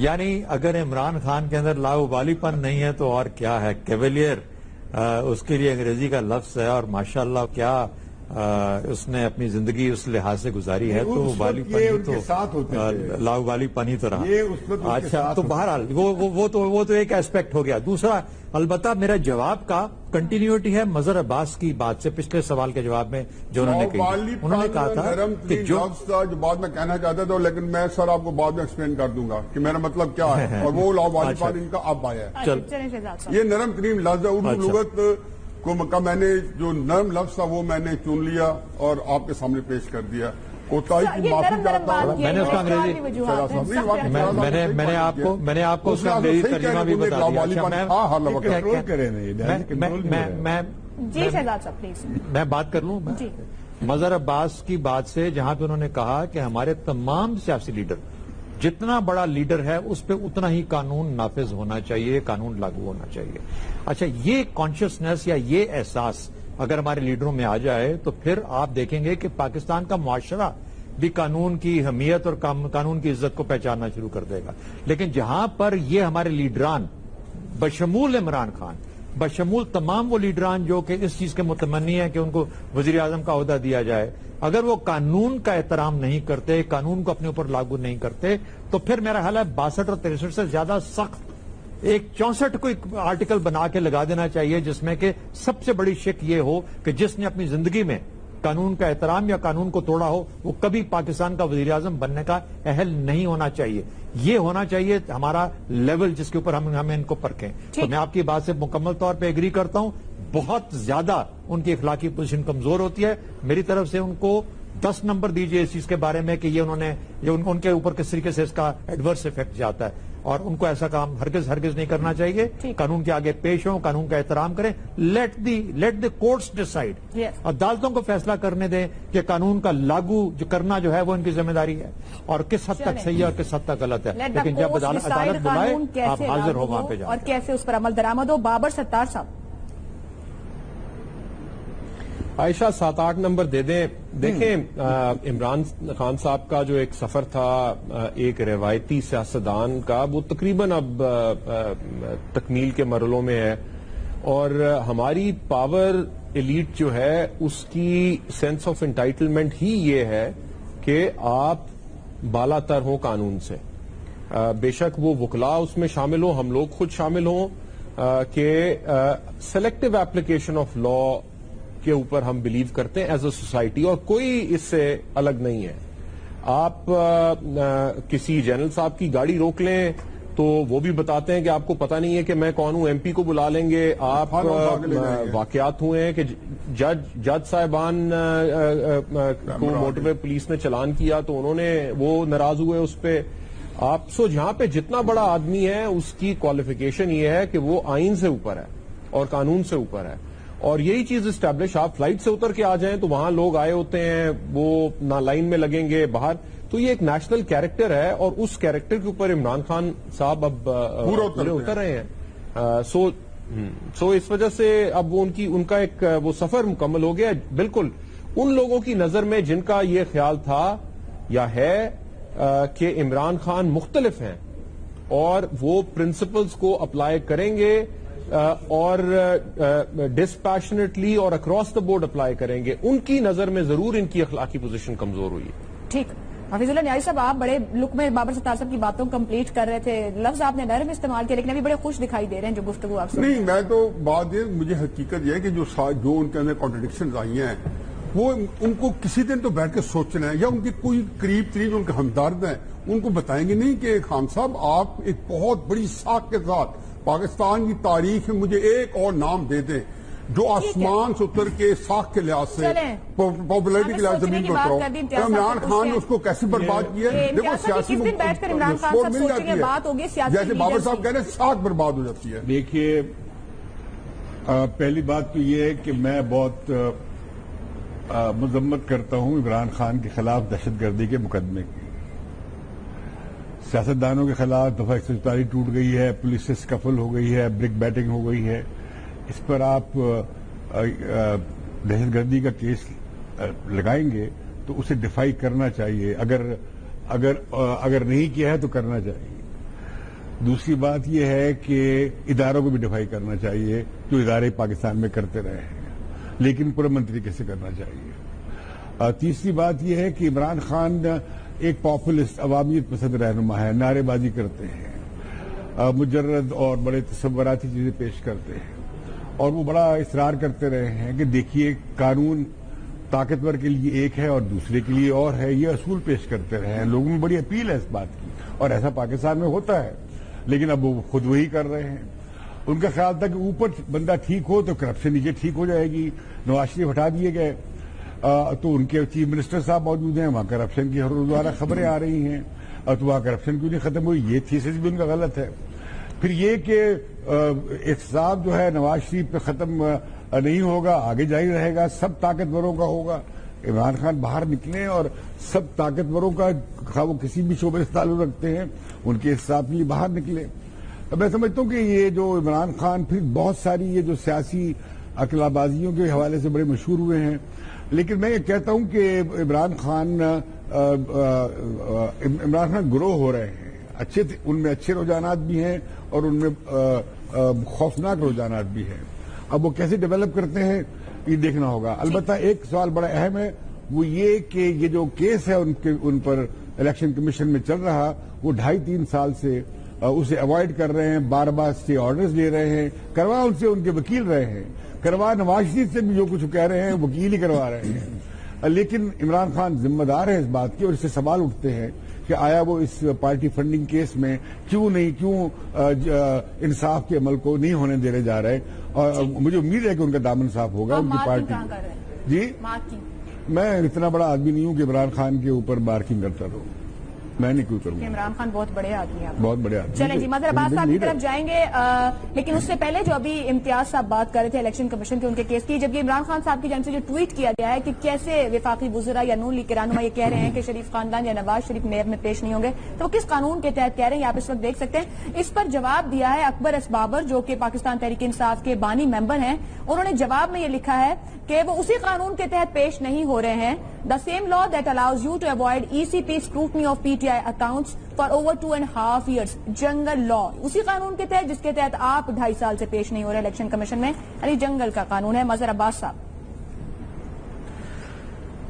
یعنی اگر عمران خان کے اندر لاابالی پن نہیں ہے تو اور کیا ہے؟ کیویلیئر اس کے لیے انگریزی کا لفظ ہے، اور ماشاءاللہ کیا اس نے اپنی زندگی اس لحاظ سے گزاری ہے، تو لاابالی پن ہی تو رہا. اچھا، تو بہرحال وہ تو ایک ایسپیکٹ ہو گیا. دوسرا البتہ میرا جواب کا کنٹینیوٹی ہے مظہر عباس کی بات سے، پچھلے سوال کے جواب میں جو انہوں نے کہا تھا کہ جو بات میں کہنا چاہتا تھا، لیکن میں سر آپ کو بعد میں ایکسپلین کر دوں گا کہ میرا مطلب کیا ہے، اور وہ لاابالی پن ان کا اب آیا ہے. یہ نرم ترین لفظ ہے اردو لغت کو، میں نے جو نرم لفظ تھا وہ میں نے چن لیا اور آپ کے سامنے پیش کر دیا. کوتاہی کی معافی چاہتا ہوں. میں نے اس کا انگریزی میں نے آپ کو اس کا انگریزی ترجمہ بھی بتا دیا. میں بات کر لوں. مظہر عباس کی بات سے جہاں پہ انہوں نے کہا کہ ہمارے تمام سیاسی لیڈر، جتنا بڑا لیڈر ہے اس پہ اتنا ہی قانون نافذ ہونا چاہیے، قانون لاگو ہونا چاہیے. اچھا، یہ کانشیسنیس یا یہ احساس اگر ہمارے لیڈروں میں آ جائے تو پھر آپ دیکھیں گے کہ پاکستان کا معاشرہ بھی قانون کی اہمیت اور قانون کی عزت کو پہچاننا شروع کر دے گا. لیکن جہاں پر یہ ہمارے لیڈران بشمول عمران خان، بشمول تمام وہ لیڈران جو کہ اس چیز کے متمنی ہیں کہ ان کو وزیر اعظم کا عہدہ دیا جائے، اگر وہ قانون کا احترام نہیں کرتے، قانون کو اپنے اوپر لاگو نہیں کرتے، تو پھر میرا خیال ہے 62 اور 63 سے زیادہ سخت ایک 64 کو ایک آرٹیکل بنا کے لگا دینا چاہیے، جس میں کہ سب سے بڑی شک یہ ہو کہ جس نے اپنی زندگی میں قانون کا احترام یا قانون کو توڑا ہو وہ کبھی پاکستان کا وزیر اعظم بننے کا اہل نہیں ہونا چاہیے. یہ ہونا چاہیے ہمارا لیول جس کے اوپر ہمیں ان کو پرکھیں. تو میں آپ کی بات سے مکمل طور پہ ایگری کرتا ہوں. بہت زیادہ ان کی اخلاقی پوزیشن کمزور ہوتی ہے. میری طرف سے ان کو 10 نمبر دیجئے اس چیز کے بارے میں کہ یہ ان کے اوپر کس طریقے سے اس کا ایڈورس افیکٹ جاتا ہے، اور ان کو ایسا کام ہرگز نہیں کرنا چاہیے. قانون کے آگے پیش ہوں، قانون کا احترام کریں. Let the courts decide. عدالتوں کو فیصلہ کرنے دیں کہ قانون کا لاگو کرنا جو ہے وہ ان کی ذمہ داری ہے، اور کس حد تک صحیح ہے اور کس حد تک غلط ہے. لیکن جب عدالت بلائے آپ حاضر ہو وہاں پہ جائیں اور کیسے اس پر عمل درآمد ہو. بابر ستار صاحب. عائشہ 7-8 نمبر دے دیں. دیکھیں، عمران خان صاحب کا جو ایک سفر تھا ایک روایتی سیاستدان کا، وہ تقریباً اب تکمیل کے مرحلوں میں ہے، اور ہماری پاور ایلیٹ جو ہے اس کی سینس آف انٹائٹلمنٹ ہی یہ ہے کہ آپ بالا تر ہوں قانون سے. بے شک وہ وکلاء اس میں شامل ہوں، ہم لوگ خود شامل ہوں، کہ سلیکٹو ایپلیکیشن آف لا کے اوپر ہم بلیو کرتے ہیں ایز اے سوسائٹی، اور کوئی اس سے الگ نہیں ہے. آپ کسی جنرل صاحب کی گاڑی روک لیں تو وہ بھی بتاتے ہیں کہ آپ کو پتہ نہیں ہے کہ میں کون ہوں، ایم پی کو بلا لیں گے. آپ واقعات ہوئے ہیں کہ جج صاحبان کو موٹر وے پولیس نے چلان کیا تو انہوں نے وہ ناراض ہوئے اس پہ. آپ جہاں پہ جتنا بڑا آدمی ہے اس کی کوالیفیکیشن یہ ہے کہ وہ آئین سے اوپر ہے اور قانون سے اوپر ہے، اور یہی چیز اسٹیبلش. آپ فلائٹ سے اتر کے آ جائیں تو وہاں لوگ آئے ہوتے ہیں، وہ نہ لائن میں لگیں گے باہر. تو یہ ایک نیشنل کیریکٹر ہے، اور اس کیریکٹر کے اوپر عمران خان صاحب اب پورے اتر رہے ہیں. سو اس وجہ سے اب ان کا ایک وہ سفر مکمل ہو گیا. بالکل ان لوگوں کی نظر میں جن کا یہ خیال تھا یا ہے کہ عمران خان مختلف ہیں اور وہ پرنسپلز کو اپلائی کریں گے اور ڈسپیشنیٹلی اور اکراس دا بورڈ اپلائی کریں گے، ان کی نظر میں ضرور ان کی اخلاقی پوزیشن کمزور ہوئی. ٹھیک. حفیظ اللہ نیازی صاحب، آپ بڑے لک میں بابر ستار صاحب کی باتوں کمپلیٹ کر رہے تھے. لفظ آپ نے نرم استعمال کیا لیکن ابھی بڑے خوش دکھائی دے رہے ہیں جو گفتگو آپ سے. نہیں، میں تو بات یہ مجھے حقیقت یہ ہے کہ جو ان کے اندر کانٹرڈکشنز آئی ہیں وہ ان کو کسی دن تو بیٹھ کے سوچنا ہے، یا ان کے کوئی قریب ترین ان کے ہمدرد ہیں ان کو بتائیں گے نہیں کہ خان صاحب آپ ایک بہت بڑی ساکھ کے ساتھ پاکستان کی تاریخ میں مجھے ایک اور نام دے دیں جو آسمان سے اتر کے ساکھ کے لحاظ سے پاپولیرٹی کے لحاظ زمین پر اترو. عمران خان نے اس کو کیسے برباد کیا ہے؟ دیکھو سیاسی سپورٹ مل جاتی ہے، جیسے بابر صاحب کہہ رہے ہیں ساکھ برباد ہو جاتی ہے. دیکھیے پہلی بات تو یہ ہے کہ میں بہت مذمت کرتا ہوں عمران خان کے خلاف دہشت گردی کے مقدمے کی. سیاستدانوں کے خلاف دفعہ 144 ٹوٹ گئی ہے، پولیس سے سکفل ہو گئی ہے، برک بیٹنگ ہو گئی ہے. اس پر آپ دہشت گردی کا کیس لگائیں گے تو اسے ڈیفائی کرنا چاہیے، اگر نہیں کیا ہے تو کرنا چاہیے. دوسری بات یہ ہے کہ اداروں کو بھی ڈیفائی کرنا چاہیے جو ادارے پاکستان میں کرتے رہے ہیں، لیکن پورم طریقے سے کرنا چاہیے. تیسری بات یہ ہے کہ عمران خان ایک پاپولسٹ عوامیت پسند رہنما ہے، نعرے بازی کرتے ہیں، مجرد اور بڑے تصوراتی چیزیں پیش کرتے ہیں، اور وہ بڑا اصرار کرتے رہے ہیں کہ دیکھیے قانون طاقتور کے لیے ایک ہے اور دوسرے کے لیے اور ہے. یہ اصول پیش کرتے رہے ہیں، لوگوں میں بڑی اپیل ہے اس بات کی، اور ایسا پاکستان میں ہوتا ہے، لیکن اب وہ خود وہی کر رہے ہیں. ان کا خیال تھا کہ اوپر بندہ ٹھیک ہو تو کرپشن نیچے ٹھیک ہو جائے گی. نواز شریف ہٹا دیے گئے تو ان کے چیف منسٹر صاحب موجود ہیں، وہاں کرپشن کی ہر روزانہ خبریں آ رہی ہیں، تو وہاں کرپشن کیوں نہیں ختم ہوئی؟ یہ تھیسس بھی ان کا غلط ہے. پھر یہ کہ احتساب جو ہے نواز شریف پہ ختم نہیں ہوگا، آگے جاری رہے گا، سب طاقتوروں کا ہوگا. عمران خان باہر نکلیں اور سب طاقتوروں کا وہ کسی بھی شعبے سے تعلق رکھتے ہیں ان کے حساب کے لیے باہر نکلیں. میں سمجھتا ہوں کہ یہ جو عمران خان پھر بہت ساری یہ جو سیاسی عقلہ بازیوں کے حوالے سے بڑے مشہور ہوئے ہیں، لیکن میں یہ کہتا ہوں کہ عمران خان گروہ ہو رہے ہیں. ان میں اچھے رجحانات بھی ہیں اور ان میں خوفناک رجحانات بھی ہیں. اب وہ کیسے ڈیولپ کرتے ہیں یہ دیکھنا ہوگا. البتہ ایک سوال بڑا اہم ہے، وہ یہ کہ یہ جو کیس ہے ان پر الیکشن کمیشن میں چل رہا، وہ 2.5-3 سال سے اسے اوائڈ کر رہے ہیں، بار بار اسٹے آرڈرز لے رہے ہیں. کروا ان سے ان کے وکیل رہے ہیں، کروا نواز شریف سے بھی جو کچھ کہہ رہے ہیں وکیل ہی کروا رہے ہیں. لیکن عمران خان ذمہ دار ہے اس بات کے، اور اس سے سوال اٹھتے ہیں کہ آیا وہ اس پارٹی فنڈنگ کیس میں کیوں انصاف کے عمل کو نہیں ہونے دینے جا رہے. اور مجھے امید ہے کہ ان کا دامن صاف ہوگا ان کی پارٹی. جی میں اتنا بڑا آدمی نہیں ہوں کہ عمران خان کے اوپر مارکنگ کرتا رہوں، میں نہیں کوئی کروں. عمران خان بہت بڑے آدمی ہیں، بہت بڑے آدمی. چلیں جی مظہر عباس صاحب کی طرف جائیں گے، لیکن اس سے پہلے جو ابھی امتیاز صاحب بات کر رہے تھے الیکشن کمیشن کے ان کے کیس کی، جب یہ عمران خان صاحب کی جانب سے جو ٹویٹ کیا گیا ہے کہ کیسے وفاقی وزراء یا نون لیگ کے رہنما یہ کہہ رہے ہیں کہ شریف خاندان یا نواز شریف نیب میں پیش نہیں ہوں گے، تو وہ کس قانون کے تحت کہہ رہے ہیں آپ اس وقت دیکھ سکتے ہیں. اس پر جواب دیا ہے اکبر اسبابر جو کہ پاکستان تحریک انصاف کے بانی ممبر ہیں. انہوں نے جواب میں یہ لکھا ہے کہ وہ اسی قانون کے تحت پیش نہیں ہو رہے ہیں. The same law that allows you to avoid ECP scrutiny of PTI accounts for over 2.5 years. جنگل لا، اسی قانون کے تحت جس کے تحت آپ 2.5 سال سے پیش نہیں ہو رہے الیکشن کمیشن میں، یعنی جنگل کا قانون ہے. مظہر عباس صاحب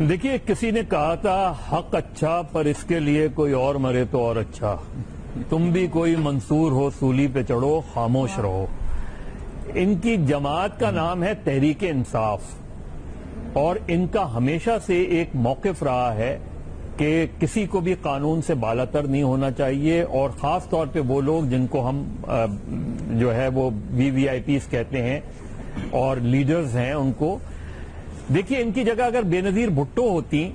دیکھیے، کسی نے کہا تھا حق اچھا پر اس کے لیے کوئی اور مرے تو اور اچھا. تم بھی کوئی منصور ہو سولی پہ چڑھو خاموش رہو. ان کی جماعت کا نام ہے تحریک انصاف، اور ان کا ہمیشہ سے ایک موقف رہا ہے کہ کسی کو بھی قانون سے بالاتر نہیں ہونا چاہیے، اور خاص طور پہ وہ لوگ جن کو ہم جو ہے وہ VVIPs کہتے ہیں اور لیڈرز ہیں ان کو. دیکھیے، ان کی جگہ اگر بے نظیر بھٹو ہوتی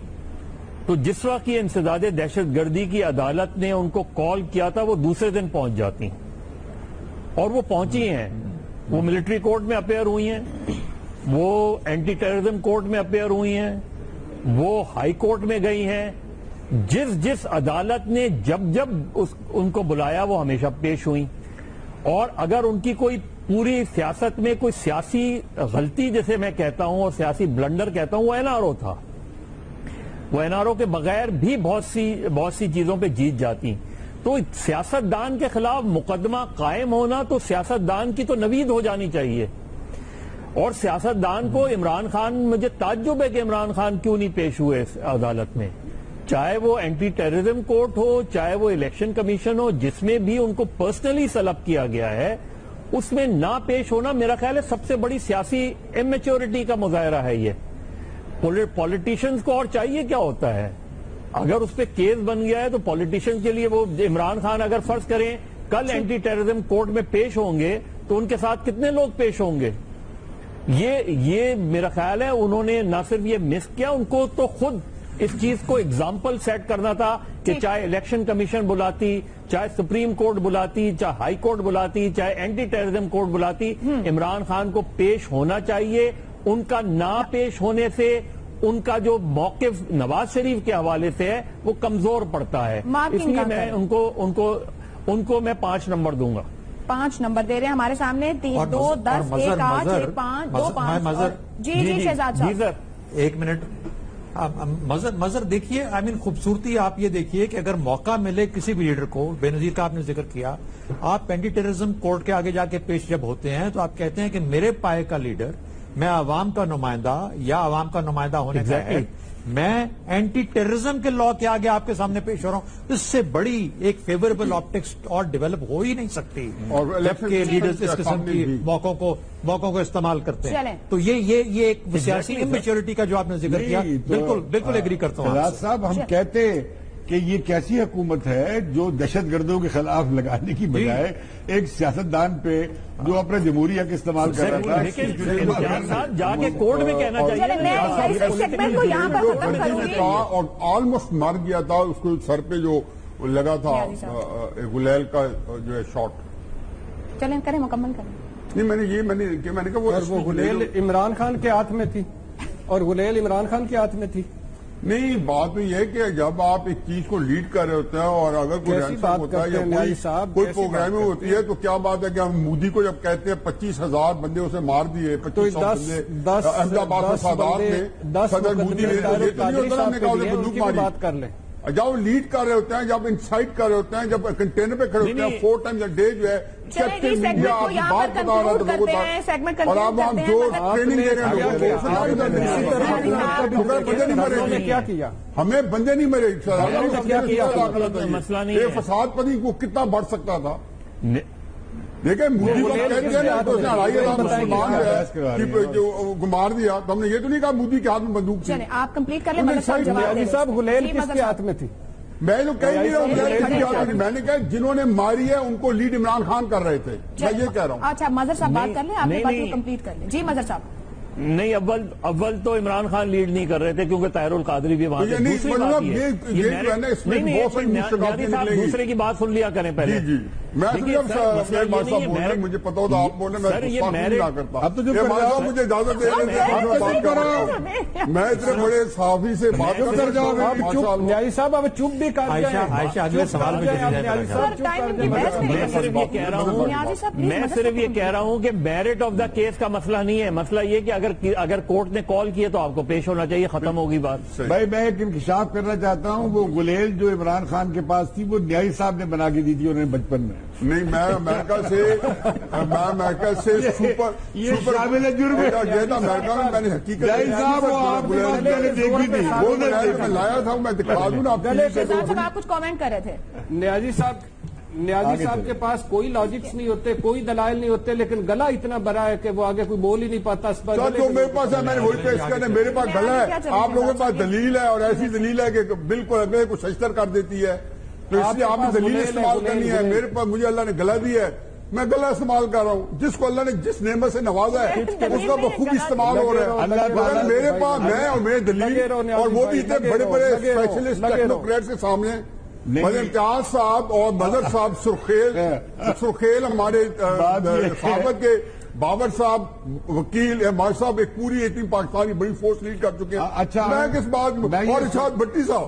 تو جس وقت یہ انسداد دہشت گردی کی عدالت نے ان کو کال کیا تھا وہ دوسرے دن پہنچ جاتی، اور وہ پہنچی ہیں. وہ ملٹری کورٹ میں اپیئر ہوئی ہیں، وہ اینٹی ٹیررزم کورٹ میں اپیئر ہوئی ہیں، وہ ہائی کورٹ میں گئی ہیں. جس عدالت نے جب ان کو بلایا وہ ہمیشہ پیش ہوئی. اور اگر ان کی کوئی پوری سیاست میں کوئی سیاسی غلطی جسے میں کہتا ہوں اور سیاسی بلنڈر کہتا ہوں، وہ NRO تھا. وہ NRO کے بغیر بھی بہت سی چیزوں پہ جیت جاتی. تو سیاستدان کے خلاف مقدمہ قائم ہونا تو سیاستدان کی تو نوید ہو جانی چاہیے. اور سیاستدان کو عمران خان، مجھے تعجب ہے کہ عمران خان کیوں نہیں پیش ہوئے اس عدالت میں، چاہے وہ اینٹی ٹیررزم کورٹ ہو، چاہے وہ الیکشن کمیشن ہو، جس میں بھی ان کو پرسنلی سلب کیا گیا ہے، اس میں نہ پیش ہونا میرا خیال ہے سب سے بڑی سیاسی امیچورٹی کا مظاہرہ ہے یہ. پولیٹیشنز کو اور چاہیے کیا ہوتا ہے؟ اگر اس پہ کیس بن گیا ہے تو پولیٹیشن کے لیے وہ عمران خان اگر فرض کریں کل اینٹی ٹیررزم کورٹ میں پیش ہوں گے تو ان کے ساتھ کتنے لوگ پیش ہوں گے؟ یہ میرا خیال ہے انہوں نے نہ صرف یہ مس کیا، ان کو تو خود اس چیز کو اگزامپل سیٹ کرنا تھا کہ چاہے الیکشن کمیشن بلاتی، چاہے سپریم کورٹ بلاتی، چاہے ہائی کورٹ بلاتی، چاہے اینٹی ٹیررزم کورٹ بلاتی، عمران خان کو پیش ہونا چاہیے. ان کا نہ پیش ہونے سے ان کا جو موقف نواز شریف کے حوالے سے ہے وہ کمزور پڑتا ہے. اس لیے میں ان کو میں 5 نمبر دوں گا. 5 نمبر دے رہے ہیں ہمارے سامنے. 3 2 10 1 8 6 5 2 5. جی شہزاد صاحب 1 منٹ. مظہر دیکھیے، خوبصورتی آپ یہ دیکھیے کہ اگر موقع ملے کسی بھی لیڈر کو، بے نظیر کا آپ نے ذکر کیا، آپ اینٹی ٹیررزم کورٹ کے آگے جا کے پیش جب ہوتے ہیں تو آپ کہتے ہیں کہ میرے پائے کا لیڈر، میں عوام کا نمائندہ یا عوام کا نمائندہ ہونے کا ہے، میں اینٹی ٹیررزم کے لا کے آگے آپ کے سامنے پیش ہو رہا ہوں. اس سے بڑی ایک فیوریبل آپٹکس اور ڈیولپ ہو ہی نہیں سکتی جبکہ لیڈرز اس قسم کی موقعوں کو استعمال کرتے ہیں. تو یہ ایک سیاسی امپیچورٹی کا جو آپ نے ذکر کیا، بالکل ایگری کرتا ہوں. شہزاد صاحب، ہم کہتے کہ یہ کیسی حکومت ہے جو دہشت گردوں کے خلاف لگانے کی بجائے ایک سیاستدان پہ جو اپنا جمہوری حق استعمال کر رہا تھا جا کے کورٹ میں کہنا چاہیے اور آلموسٹ مار گیا تھا، اس کو سر پہ جو لگا تھا غلیل کا جو ہے شاٹ. چلیں کریں، مکمل کریں. نہیں، میں نے کہا وہ غلیل عمران خان کے ہاتھ میں تھی اور غلیل عمران خان کے ہاتھ میں تھی. نہیں، بات تو یہ ہے کہ جب آپ ایک چیز کو لیڈ کر رہے ہوتے ہیں اور اگر کوئی رینسم ہوتا ہے یا کوئی پروگرامنگ ہوتی ہے تو کیا بات ہے کہ ہم مودی کو جب کہتے ہیں 25,000 بندے اسے مار دیے، 25,000 بندے احمد آباد میں سادات میں صدر مودی نے بندوق بات کر لیں. جب وہ لیڈ کر رہے ہوتے ہیں، جب انسائٹ کر رہے ہوتے ہیں، جب کنٹینر پہ کھڑے ہوتے ہیں 4 ٹائمز اے ڈے جو ہے کیپٹن انڈیا آپ کی بات بتا رہا تھا لوگوں تک، اور اب ہم جو ٹریننگ دے رہے ہیں ہمیں بندے نہیں مرے. یہ فساد پتی کو کتنا بڑھ سکتا تھا. دیکھیں مودی کو کہتے ہیں تو اس نے 2,500 مسلمان جو گمار دیا، تو ہم نے یہ تو نہیں کہا مودی کے ہاتھ میں بندوق تھی. آپ کمپلیٹ کر لیں. صاحب غلیل کس کے ہاتھ میں تھی؟ میں تو کہہ نہیں رہا ہوں، میں نے کہا جنہوں نے ماری ہے ان کو لیڈ عمران خان کر رہے تھے، میں یہ کہہ رہا ہوں. اچھا مظہر صاحب بات کر لیں، آپ نے بات کمپلیٹ کر لیں. جی مظہر صاحب. نہیں، اول تو عمران خان لیڈ نہیں کر رہے تھے کیونکہ طاہر القادری بھی وہاں تھے. دوسری بات یہ دوسرے کی بات سن لیا کریں پہلے. مجھے پتا ہوتا آپ بولے مجھے اجازت دے میں اتنے بڑے صحافی سے بات کر جاؤں. نیازی صاحب اب چپ بھی کر میں صرف یہ کہہ رہا ہوں کہ میرٹ آف دا کیس کا مسئلہ نہیں ہے. مسئلہ یہ کہ اگر کورٹ نے کال کیے تو آپ کو پیش ہونا چاہیے. ختم ہوگی بات. بھائی میں ایک انکشاف کرنا چاہتا ہوں، وہ غلیل جو عمران خان کے پاس تھی وہ نیازی صاحب نے بنا کے دی تھی انہوں نے بچپن میں. نہیں، میں امریکہ سے یہ شامل ہے جرم گیا تھا امریکہ میں. میں نے حقیقت لایا تھا، میں دکھا دوں نا. آپ کچھ کامنٹ کر رہے تھے. نیازی صاحب کے پاس کوئی لاجکس نہیں ہوتے، کوئی دلائل نہیں ہوتے، لیکن گلا اتنا بڑا ہے کہ وہ آگے کوئی بول ہی نہیں پاتا. جو میرے پاس ہے میں نے وہی پیش کرنا. میرے پاس گلا ہے، آپ لوگوں کے پاس دلیل ہے، اور ایسی دلیل ہے کہ بالکل اگلے کو ششتر کر دیتی ہے. تو اس لیے آپ نے دلیل استعمال کرنی ہے. میرے پاس مجھے اللہ نے گلا دی ہے، میں گلا استعمال کر رہا ہوں. جس کو اللہ نے جس نعمت سے نوازا ہے اس کا بخوبی استعمال ہو رہا ہے. میرے پاس میں اور میرے دلیل، اور وہ بھی اتنے بڑے بڑے اسپیشلسٹ ٹیکنوکریٹ کے سامنے امتیاز صاحب اور مظہر صاحب سرخیل ہمارے صحافت کے بابر صاحب وکیل احمد صاحب ایک پوری اتنی پاکستانی بڑی فورس لیڈ کر چکے ہیں. اچھا میں کس بات میں، اور ارشاد بھٹی صاحب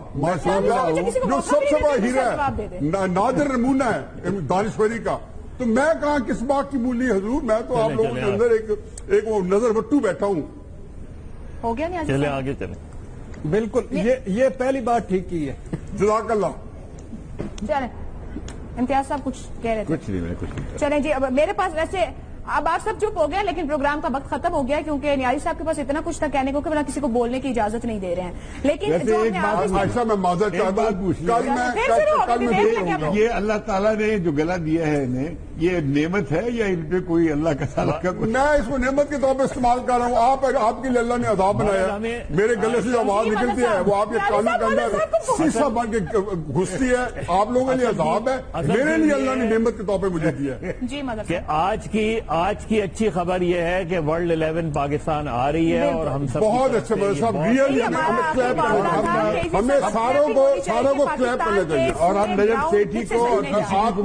جو سب سے بڑا ہیرا ہے، نادر نمونہ ہے دانشوری کا. تو میں کہاں کس بات کی مولی حضور، میں تو آپ لوگوں کے اندر ایک نظر بٹو بیٹھا ہوں. ہو گیا. چلے آگے چلیں. بالکل یہ پہلی بات ٹھیک کی ہے. جزاک اللہ. چلیں امتیاز صاحب کچھ کہہ رہے تھے. کچھ نہیں. چلیں جی، اب میرے پاس ویسے اب آپ سب چپ ہو گئے، لیکن پروگرام کا وقت ختم ہو گیا کیونکہ نیازی صاحب کے پاس اتنا کچھ تھا کہنے کو کہ کسی کو بولنے کی اجازت نہیں دے رہے ہیں. لیکن جو میں معذرت چاہتا ہوں، یہ اللہ تعالیٰ نے جو گلا دیا ہے انہیں یہ نعمت ہے یا ان پہ کوئی اللہ کا تعالیٰ کا کوئی؟ میں اس کو نعمت کے طور پہ استعمال کر رہا ہوں. آپ کے لیے اللہ نے عذاب بنایا. میرے گلے سے جو آواز نکلتی ہے وہ آپ کے کانوں کے اندر سیسا بن کے گھستی ہے. آپ لوگوں کے لیے عذاب ہے, میرے لیے اللہ نے نعمت کے طور پہ مجھے دیا ہے. جی مدر کہ آج کی اچھی خبر یہ ہے کہ ورلڈ 11 پاکستان آ رہی ہے اور ہم سب بہت اچھے مدر صاحب, ریئلی ہمیں ساروں کو کلیپ کرنا چاہیے. اور ہم نجم سیٹھی کو آپ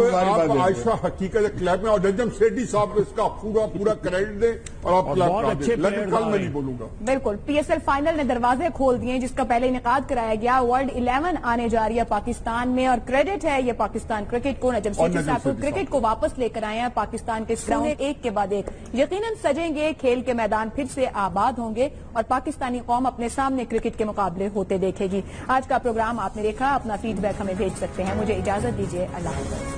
عائشہ حقیقت کلیپ میں, اور نجم سیٹھی صاحب کو اس کا پورا کریڈٹ دیں اور آپ کلیپ دیں, لیکن کل میں نہیں بولوں گا. بالکل. پی ایس ایل فائنل نے دروازے کھول دیے جس کا پہلے انعقاد کرایا گیا. ورلڈ 11 آنے جا رہی ہے پاکستان میں اور کریڈٹ ہے یہ پاکستان کرکٹ کو. نجم سیٹھی صاحب کو کرکٹ کو واپس لے کر آئے ہیں پاکستان کے گراؤنڈ ایک کے بعد ایک. یقیناً سجیں گے, کھیل کے میدان پھر سے آباد ہوں گے اور پاکستانی قوم اپنے سامنے کرکٹ کے مقابلے ہوتے دیکھے گی. آج کا پروگرام آپ نے دیکھا, اپنا فیڈ بیک ہمیں بھیج سکتے ہیں. مجھے اجازت دیجیے, اللہ حافظ.